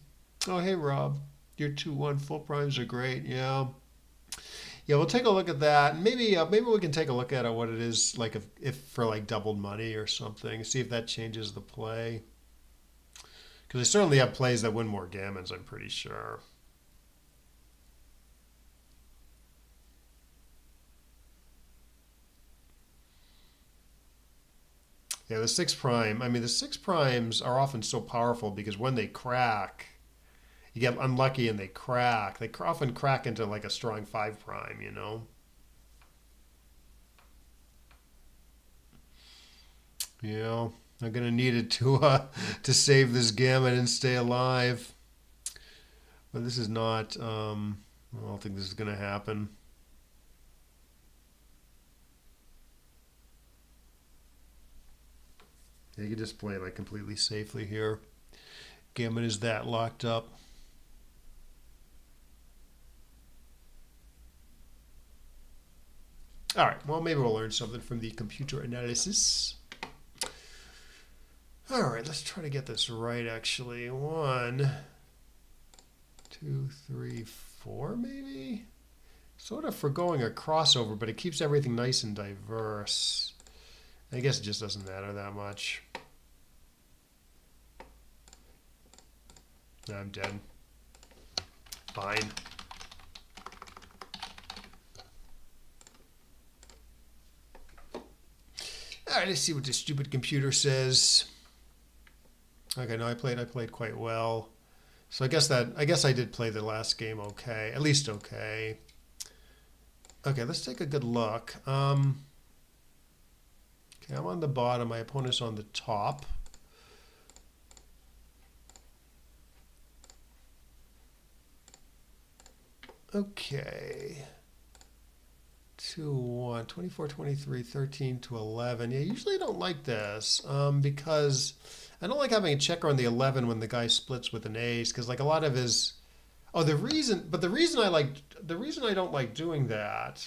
Oh, hey, Rob. Your 2-1 full primes are great. Yeah. Yeah, we'll take a look at that. Maybe we can take a look at what it is like if for like doubled money or something. See if that changes the play. Because I certainly have plays that win more gammons, I'm pretty sure. Yeah, the 6 prime. I mean, the 6 primes are often so powerful because when they crack, you get unlucky and they crack. They often crack into like a strong 5 prime, you know? Yeah, I'm gonna need it to save this gammon and stay alive. But this is not. I don't think this is gonna happen. Yeah, you can just play like completely safely here. Gammon is that locked up. All right, well, maybe we'll learn something from the computer analysis. All right, let's try to get this right, actually. 1, 2, 3, 4, maybe? Sort of foregoing a crossover, but it keeps everything nice and diverse. I guess it just doesn't matter that much. I'm dead. Fine. All right, let's see what this stupid computer says. Okay, no, I played quite well. So I guess I did play the last game okay, at least okay. Okay, let's take a good look. Okay, I'm on the bottom. My opponent's on the top. Okay. 2, 1, 24, 23, 13 to 11. Yeah, usually I don't like this because I don't like having a checker on the 11 when the guy splits with an ace because like a lot of his the reason I don't like doing that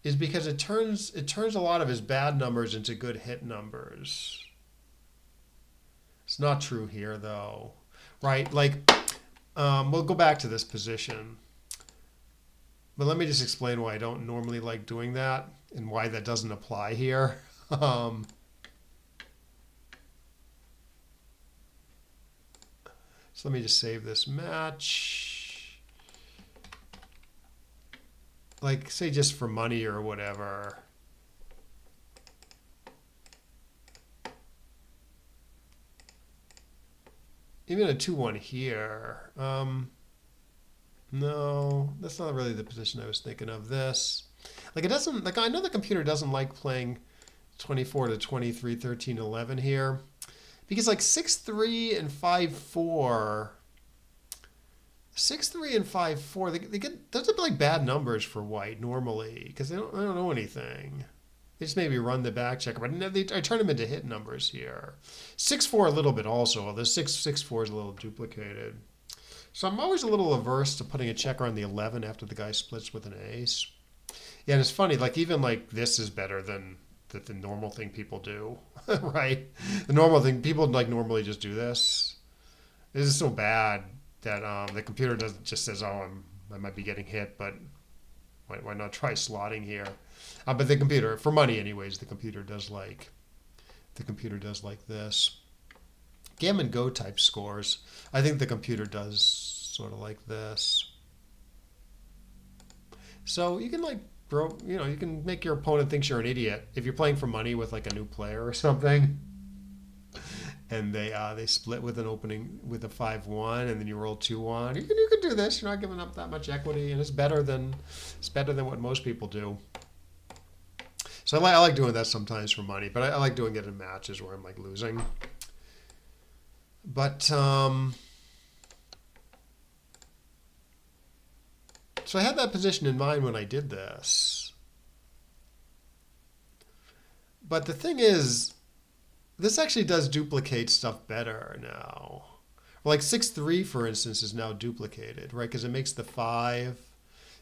is because it turns a lot of his bad numbers into good hit numbers. It's not true here though, right? Like we'll go back to this position. But let me just explain why I don't normally like doing that and why that doesn't apply here. Um, so let me just save this match. Like, say just for money or whatever. Even a 2-1 here. No, that's not really the position I was thinking of. This. Like, it doesn't, like, I know the computer doesn't like playing 24 to 23, 13, 11 here. Because, like, 6-3 and 5-4. 6-3 and 5-4, they get, those are like bad numbers for white normally because they don't know anything. They just maybe run the back checker, but I turn them into hit numbers here. 6-4 a little bit also. The 6-4 is a little duplicated. So I'm always a little averse to putting a checker on the 11 after the guy splits with an ace. Yeah, and it's funny, like even like this is better than the normal thing people do, right? The normal thing, people like normally just do this. This is so bad that the computer doesn't just says, oh, I might be getting hit, but why not try slotting here? But the computer, for money anyways, the computer does like this. Gammon Go type scores. I think the computer does sort of like this. So you can like you can make your opponent think you're an idiot if you're playing for money with like a new player or something, and they split with an opening with a 5-1, and then you roll 2-1. You can do this. You're not giving up that much equity, and it's better than what most people do. So I like doing that sometimes for money, but I like doing it in matches where I'm like losing. But so I had that position in mind when I did this. But the thing is, this actually does duplicate stuff better now. Like 6-3, for instance, is now duplicated, right? Because it makes the 5.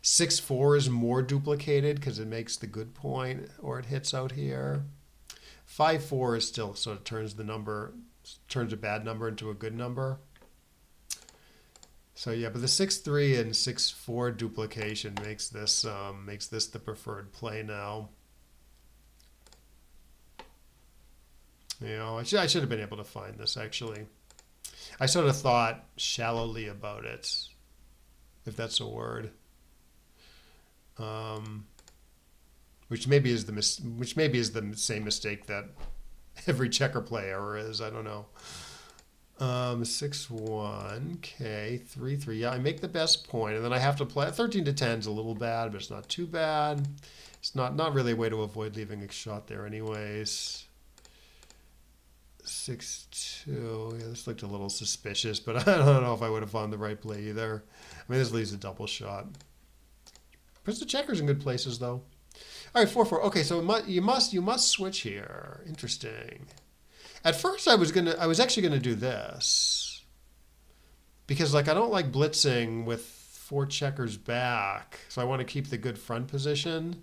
6-4 is more duplicated because it makes the good point, or it hits out here. 5-4 is still sort of turns a bad number into a good number. So yeah, but the 6-3 and 6-4 duplication makes this the preferred play now. You know, I should have been able to find this actually. I sort of thought shallowly about it, if that's a word. Which maybe is the same mistake that every checker player is. I don't know. 6-1, okay, 3-3. Yeah, I make the best point, and then I have to play 13 to 10 is a little bad, but it's not too bad. It's not really a way to avoid leaving a shot there, anyways. 6-2. Yeah, this looked a little suspicious, but I don't know if I would have found the right play either. I mean, this leaves a double shot. Puts the checkers in good places, though. All right, 4-4. Okay, so you must switch here. Interesting. At first, I was actually gonna do this because like I don't like blitzing with 4 checkers back, so I want to keep the good front position.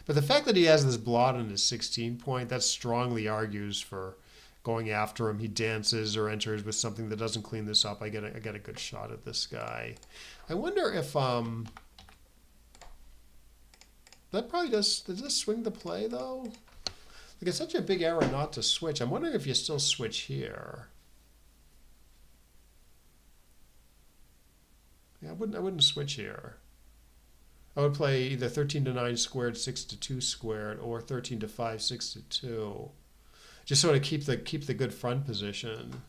But the fact that he has this blot on his 16 point, that strongly argues for going after him. He dances or enters with something that doesn't clean this up. I get a good shot at this guy. I wonder if that probably does this swing the play though? Like it's such a big error not to switch. I'm wondering if you still switch here. Yeah, I wouldn't switch here. I would play either 13 to 9 squared, 6 to 2 squared, or 13 to 5, 6 to 2. Just sort of keep the good front position.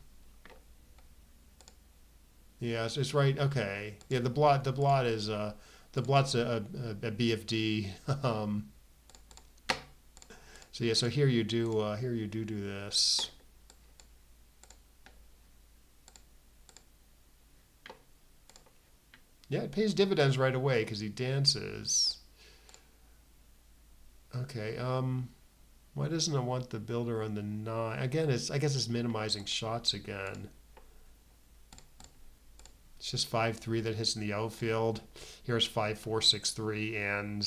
Yeah, it's right. Okay. Yeah, the blot is the blot's a BFD. Um, so yeah, so here you do this. Yeah, it pays dividends right away because he dances. Okay. Why doesn't it want the builder on the nine? Again, I guess it's minimizing shots again. It's just 5-3 that hits in the outfield. Here's 5-4-6-3 and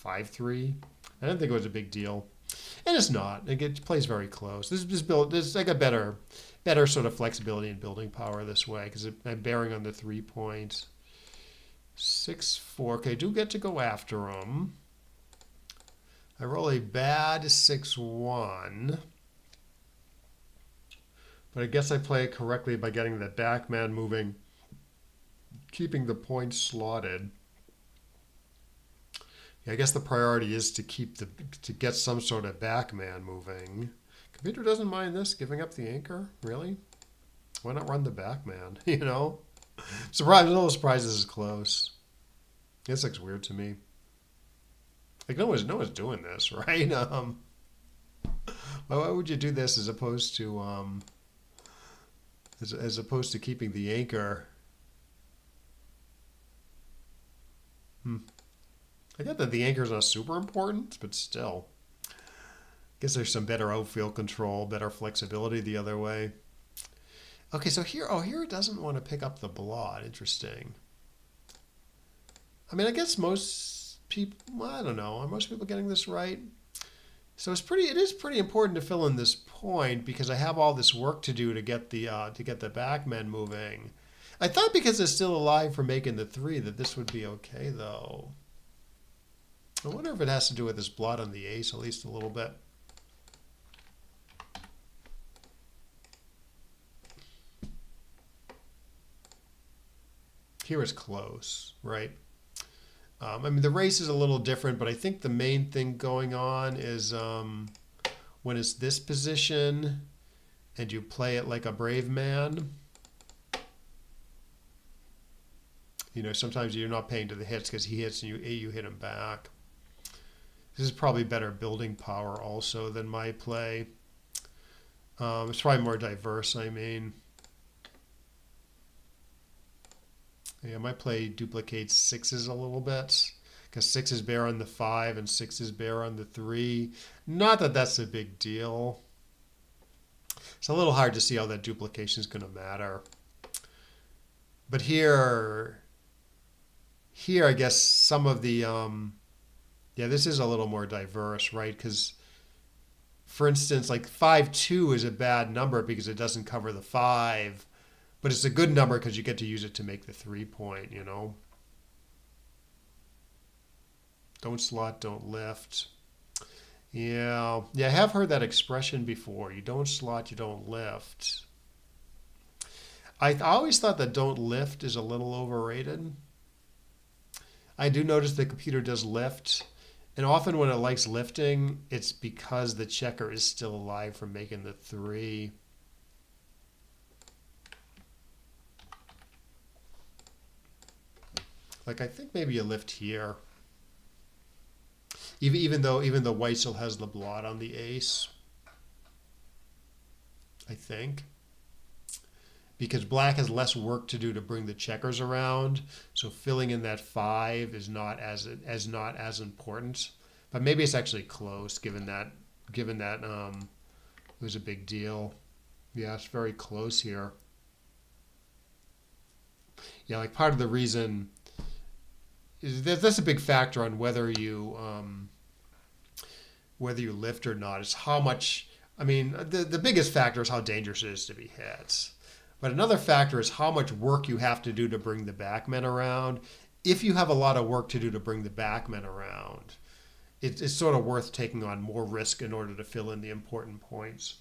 5-3. I didn't think it was a big deal, and it's not. It plays very close. This like a better sort of flexibility and building power this way because I'm bearing on the 3 point. 6-4. Okay, do get to go after him. I roll a bad 6-1. But I guess I play it correctly by getting the backman moving, keeping the points slotted. Yeah, I guess the priority is to get some sort of backman moving. Computer doesn't mind this, giving up the anchor? Really? Why not run the backman? You know? Surprise! No surprise this is close. This looks weird to me. Like no one's doing this, right? Why would you do this as opposed to as opposed to keeping the anchor? Hmm. I get that the anchor is not super important, but still. I guess there's some better outfield control, better flexibility the other way. Okay, so here it doesn't want to pick up the blot. Interesting. I mean, I guess most people, well, I don't know, are most people getting this right? So it is pretty important to fill in this point because I have all this work to do to get the backmen moving. I thought because it's still alive for making the 3 that this would be okay though. I wonder if it has to do with this blot on the ace at least a little bit. Here is close, right? I mean, the race is a little different, but I think the main thing going on is when it's this position and you play it like a brave man, you know, sometimes you're not paying to the hits because he hits and you hit him back. This is probably better building power also than my play. It's probably more diverse, I mean. Yeah, my play duplicates 6s a little bit because 6 is bare on the 5 and 6 is bare on the 3. Not that that's a big deal. It's a little hard to see how that duplication is going to matter. But here I guess some of the, yeah, this is a little more diverse, right? Because, for instance, like 5-2 is a bad number because it doesn't cover the 5. But it's a good number because you get to use it to make the 3 point, you know. Don't slot, don't lift. Yeah, I have heard that expression before. You don't slot, you don't lift. I always thought that don't lift is a little overrated. I do notice the computer does lift. And often when it likes lifting, it's because the checker is still alive from making the 3. Like I think maybe you lift here, even though white still has the blot on the ace. I think because black has less work to do to bring the checkers around, so filling in that 5 is not as important. But maybe it's actually close, given that it was a big deal. Yeah, it's very close here. Yeah, like part of the reason. That's a big factor on whether you lift or not. Is how much. I mean, the biggest factor is how dangerous it is to be hit. But another factor is how much work you have to do to bring the backmen around. If you have a lot of work to do to bring the backmen around, it's sort of worth taking on more risk in order to fill in the important points.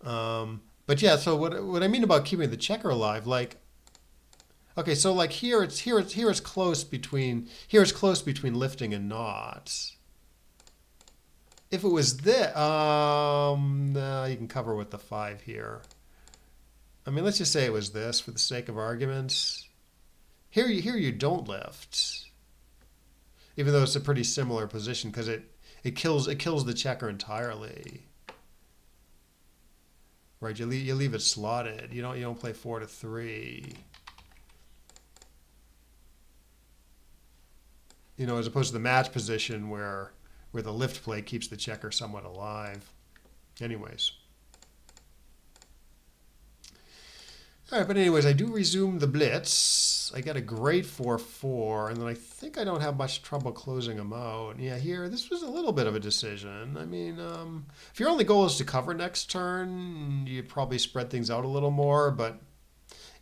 But yeah, so what I mean about keeping the checker alive, like. Okay, so like here it's close between lifting and not. If it was this, no, you can cover with the 5 here. I mean, let's just say it was this for the sake of argument. Here you don't lift, even though it's a pretty similar position because it kills the checker entirely. Right, you leave it slotted. You don't play 4 to 3. You know, as opposed to the match position where the lift play keeps the checker somewhat alive. Anyways. All right, but anyways, I do resume the blitz. I get a great 4-4, and then I think I don't have much trouble closing them out. Yeah, here, this was a little bit of a decision. I mean, if your only goal is to cover next turn, you probably spread things out a little more, but,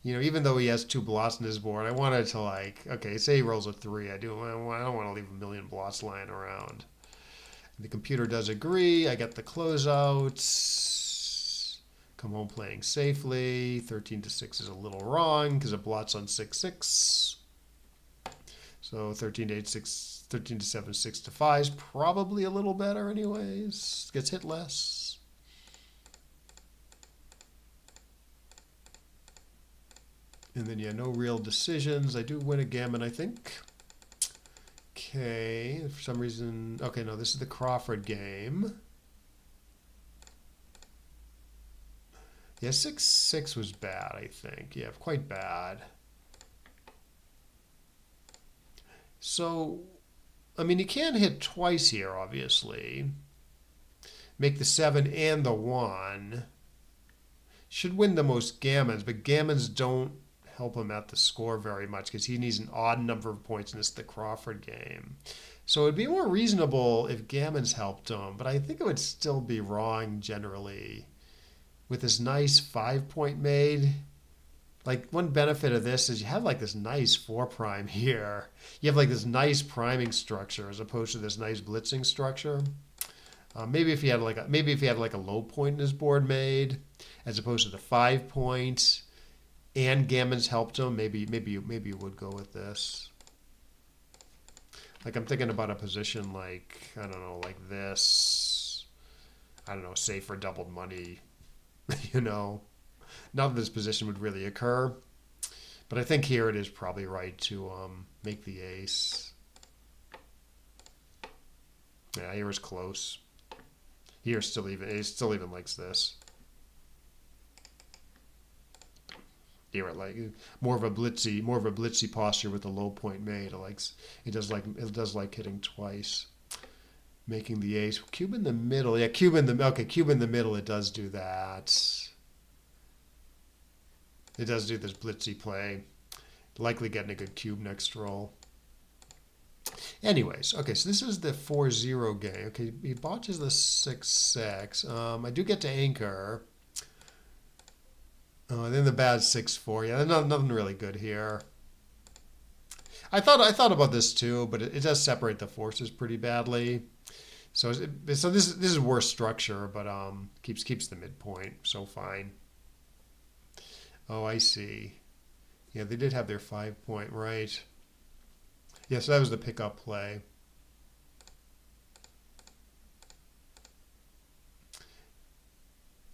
you know, even though he has 2 blots on his board, I wanted to, like, okay, say he rolls a 3. I don't want to leave a million blots lying around. The computer does agree. I get the closeouts. Come home playing safely. 13 to 6 is a little wrong because it blots on 6-6. So 13 to 8, 6, 13 to 7, 6 to 5 is probably a little better anyways. Gets hit less. And then, yeah, no real decisions. I do win a gammon, I think. Okay, for some reason, okay, no, this is the Crawford game. Yeah, 6-6 was bad, I think. Yeah, quite bad. So, I mean, you can hit twice here, obviously. Make the 7 and the 1. Should win the most gammons, but gammons don't help him at the score very much because he needs an odd number of points, and it's the Crawford game. So it'd be more reasonable if gammons helped him, but I think it would still be wrong generally. With this nice 5-point made, like one benefit of this is you have like this nice 4 prime here. You have like this nice priming structure as opposed to this nice blitzing structure. Maybe if he had like a low point in his board made, as opposed to the 5 point, and gammons helped him, maybe you would go with this. Like I'm thinking about a position like I don't know, like this. I don't know, say for doubled money. You know, not that this position would really occur, but I think here it is probably right to make the ace. Yeah, here is close. Here still even likes this. Here it like more of a blitzy posture with the low point made. It does like hitting twice. Making the ace. Cube in the middle. Yeah, cube in the middle. It does do that. It does do this blitzy play. Likely getting a good cube next roll. Anyways, okay, so this is the 4-0 game. Okay, he botches the 6-6. I do get to anchor. And then the bad 6-4. Yeah, nothing really good here. I thought about this too, but it does separate the forces pretty badly. So this is worse structure, but keeps the midpoint, so fine. Oh, I see. Yeah, they did have their 5-point, right? Yeah, so that was the pickup play.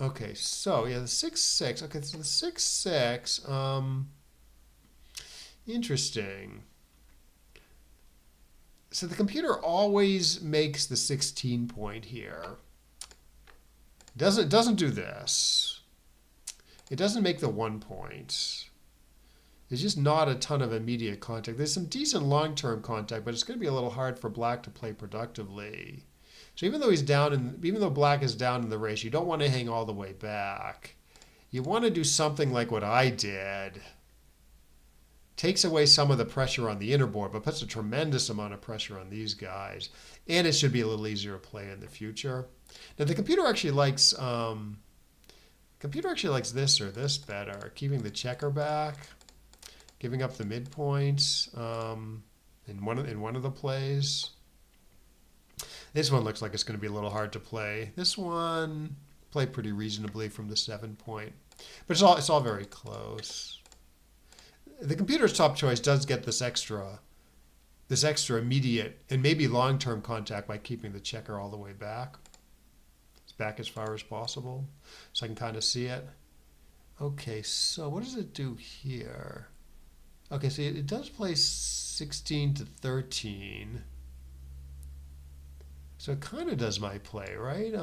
Okay, so yeah, the 6-6. Okay, so the 6-6. Interesting. So the computer always makes the 16 point here. Doesn't do this. It doesn't make the 1 point. There's just not a ton of immediate contact. There's some decent long-term contact, but it's going to be a little hard for black to play productively. So even though black is down in the race, you don't want to hang all the way back. You want to do something like what I did. Takes away some of the pressure on the inner board, but puts a tremendous amount of pressure on these guys. And it should be a little easier to play in the future. Now the computer actually likes this or this better. Keeping the checker back, giving up the midpoints in one of the plays. This one looks like it's going to be a little hard to play. This one played pretty reasonably from the 7 point, but it's all very close. The computer's top choice does get this extra immediate and maybe long-term contact by keeping the checker all the way back. It's back as far as possible, so I can kind of see it. Okay, so what does it do here? Okay, so it does play 16 to 13. So it kind of does my play, right?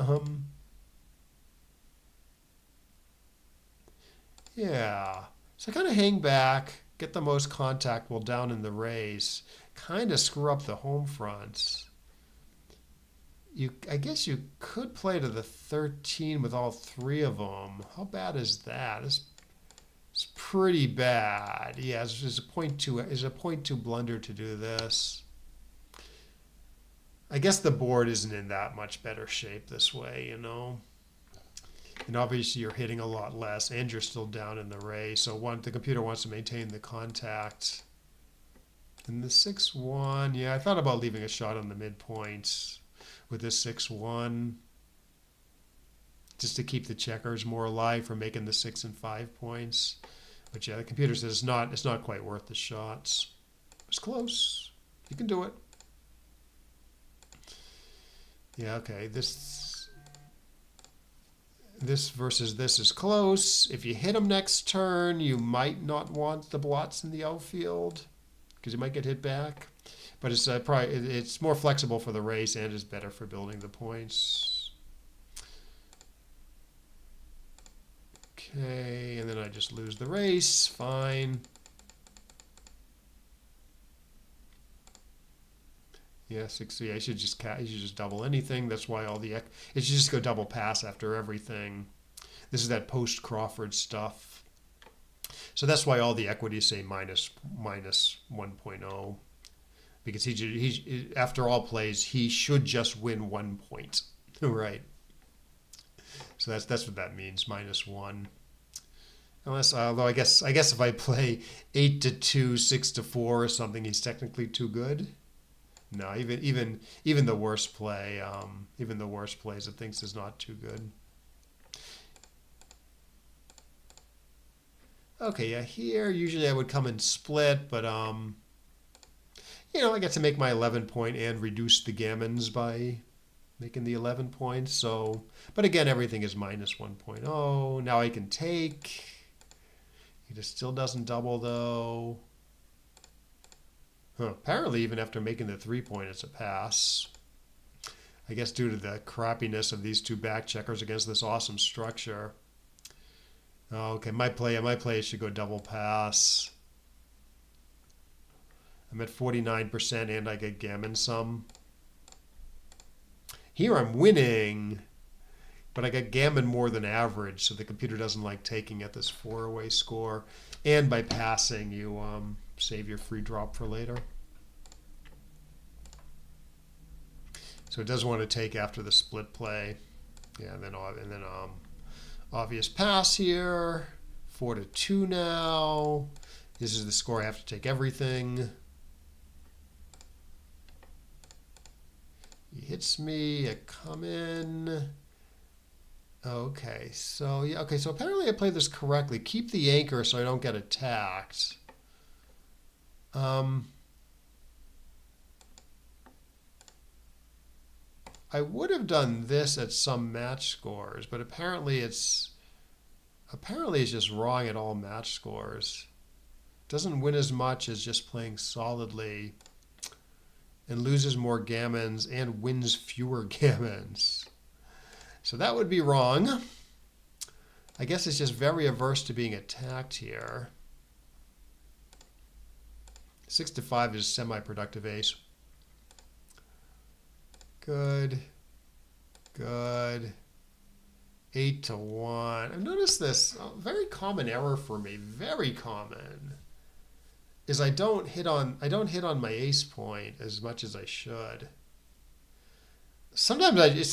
Yeah. So I kind of hang back, get the most contact while down in the race, kind of screw up the home fronts. I guess you could play to the 13 with all three of them. How bad is that? It's pretty bad. Yeah, it's a point two blunder to do this. I guess the board isn't in that much better shape this way, you know. And obviously you're hitting a lot less, and you're still down in the race. So the computer wants to maintain the contact. And the 6-1, yeah, I thought about leaving a shot on the midpoints with this 6-1, just to keep the checkers more alive for making the 6 and 5 points. But yeah, the computer says it's not quite worth the shots. It's close. You can do it. Yeah, okay. This versus this is close. If you hit them next turn, you might not want the blots in the outfield because you might get hit back. But it's more flexible for the race and is better for building the points. Okay, and then I just lose the race. Fine. Yeah, 6. Yeah, you should just double anything. That's why it should just go double pass after everything. This is that post Crawford stuff. So that's why all the equities say minus 1.0, because he after all plays he should just win 1 point, right? So that's what that means, -1. Unless, although I guess if I play 8-2, 6-4 or something, he's technically too good. No, even the worst play, even the worst plays it thinks is not too good. Okay, yeah, here usually I would come and split, but I get to make my 11 point and reduce the gammons by making the 11 points. So, but again, everything is minus 1.0. Now I can take. It just still doesn't double though. Huh. Apparently, even after making the 3 point, it's a pass. I guess due to the crappiness of these two back checkers against this awesome structure. Oh, okay, my play should go double pass. I'm at 49% and I get gammon some. Here I'm winning, but I got gammon more than average, so the computer doesn't like taking at this 4-away score. And by passing, you save your free drop for later. So it does want to take after the split play. Yeah, and then obvious pass here. 4-2 now. This is the score. I have to take everything. He hits me. I come in. Okay, so yeah. Okay, so apparently I played this correctly. Keep the anchor so I don't get attacked. I would have done this at some match scores, but apparently it's just wrong at all match scores. Doesn't win as much as just playing solidly, and loses more gammons and wins fewer gammons. So that would be wrong. I guess it's just very averse to being attacked here. 6-5 is semi-productive ace. Good. Good. 8-1. I've noticed this very common error for me. Very common. Is I don't hit on my ace point as much as I should. Sometimes it's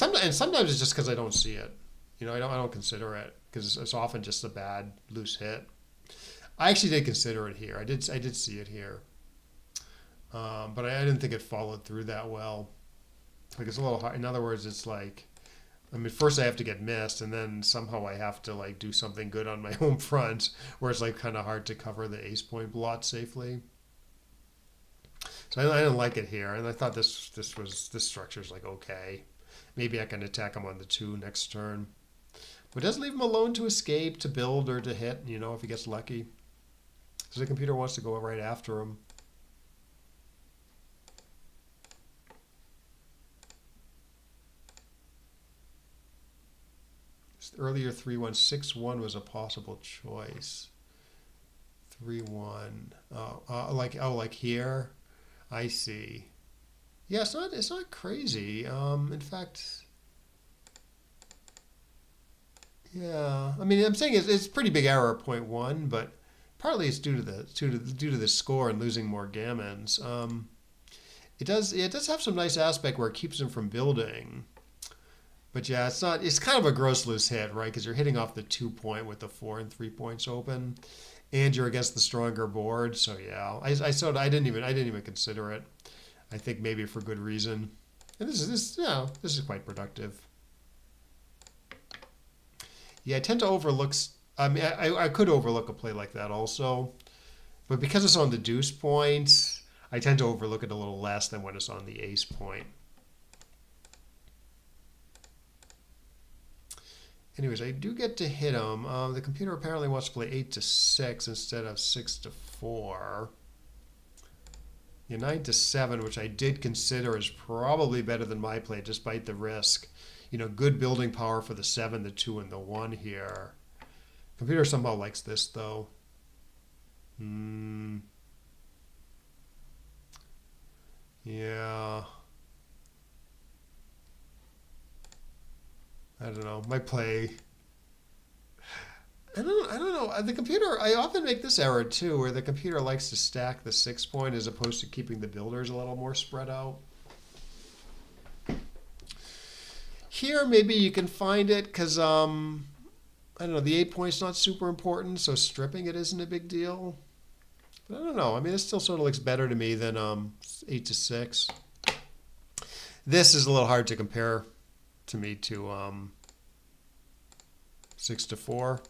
just because I don't see it. I don't consider it because it's often just a bad loose hit. I actually did consider it here. I did see it here, but I didn't think it followed through that well. Like it's a little hard. In other words, it's like, first I have to get missed, and then somehow I have to like do something good on my home front, where it's like kind of hard to cover the ace point blot safely. So I didn't like it here, and I thought this structure is like okay, maybe I can attack him on the 2 next turn. But it doesn't leave him alone to escape, to build, or to hit, you know, if he gets lucky. So the computer wants to go right after him. Earlier 3-1, 6-1 was a possible choice. 3-1. Like here. I see. Yeah, it's not crazy. In fact, yeah. I mean, I'm saying it's a pretty big error at 0.1, but partly it's due to the score and losing more gammons. It does have some nice aspect where it keeps him from building. But yeah, it's kind of a gross loose hit, right? Because you're hitting off the 2-point with the 4 and 3 points open, and you're against the stronger board. So yeah, I didn't even consider it. I think maybe for good reason. And this is quite productive. Yeah, I tend to overlook. I mean, I could overlook a play like that also, but because it's on the deuce point, I tend to overlook it a little less than when it's on the ace point. Anyways, I do get to hit him. The computer apparently wants to play 8-6 instead of 6-4. Yeah, 9-7, which I did consider is probably better than my play, despite the risk. You know, good building power for the 7, the 2, and the 1 here. Computer somehow likes this, though. Yeah. I don't know. My play. I don't know. The computer, I often make this error too, where the computer likes to stack the 6-point as opposed to keeping the builders a little more spread out. Here, maybe you can find it because, I don't know, the 8-point's not super important, so stripping it isn't a big deal. But I don't know. I mean, it still sort of looks better to me than 8-6. This is a little hard to compare to me to 6-4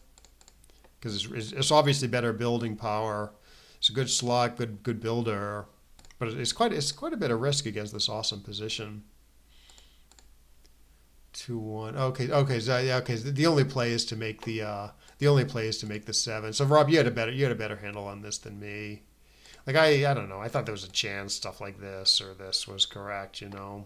because it's obviously better building power. It's a good slot, good builder, but it's quite a bit of risk against this awesome position. 2-1. Okay. So yeah, okay. The only play is to make the 7. So Rob, you had a better handle on this than me. Like I don't know. I thought there was a chance stuff like this or this was correct, you know.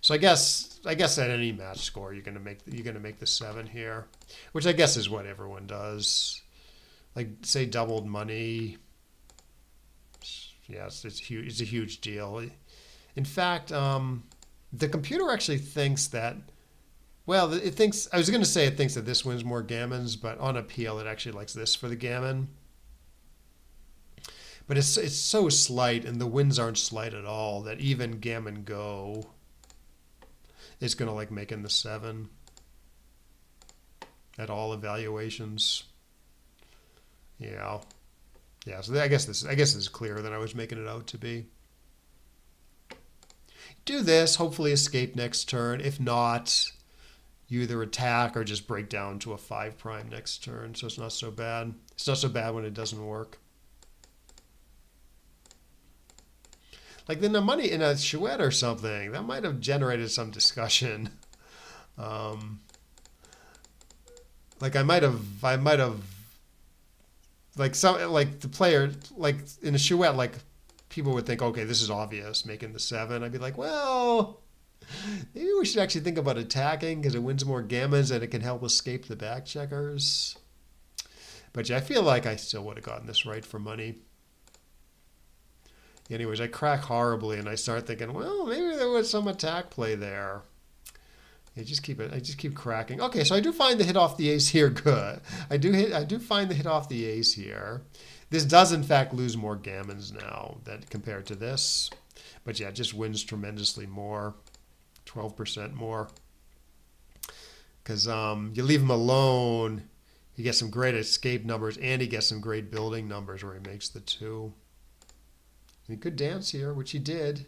So I guess at any match score you're gonna make the 7 here, which I guess is what everyone does. Like say doubled money. Yes, it's huge. It's a huge deal. In fact, the computer actually thinks that. Well, it thinks. I was going to say it thinks that this wins more gammons, but on appeal, it actually likes this for the gammon. But it's so slight, and the wins aren't slight at all. That even gammon go is going to like making the 7 at all evaluations. Yeah. So I guess this is clearer than I was making it out to be. Do this. Hopefully, escape next turn. If not, you either attack or just break down to a 5' next turn. So it's not so bad. It's not so bad when it doesn't work. Like then the money in a chouette or something that might have generated some discussion. Like I might have like the player like in a chouette, like people would think, okay, this is obvious, making the 7. I'd be like, well, maybe we should actually think about attacking because it wins more gammons and it can help escape the back checkers. But yeah, I feel like I still would have gotten this right for money. Anyways, I crack horribly and I start thinking, well, maybe there was some attack play there. I just keep cracking. Okay, so I do find the hit off the ace here good. I do find the hit off the ace here. This does in fact lose more gammons now than compared to this. But yeah, it just wins tremendously more. 12% more. Because you leave him alone, he gets some great escape numbers and he gets some great building numbers where he makes the 2. He could dance here, which he did.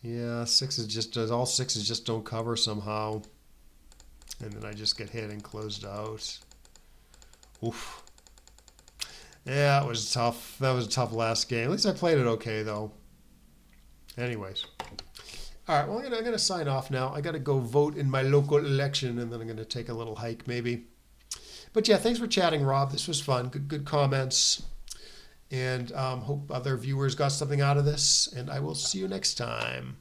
Yeah, all 6s just don't cover somehow. And then I just get hit and closed out. Oof. Yeah, it was tough. That was a tough last game. At least I played it okay, though. Anyways. All right, well, I'm gonna sign off now. I got to go vote in my local election, and then I'm gonna take a little hike maybe. But yeah, thanks for chatting, Rob. This was fun. Good comments, and hope other viewers got something out of this. And I will see you next time.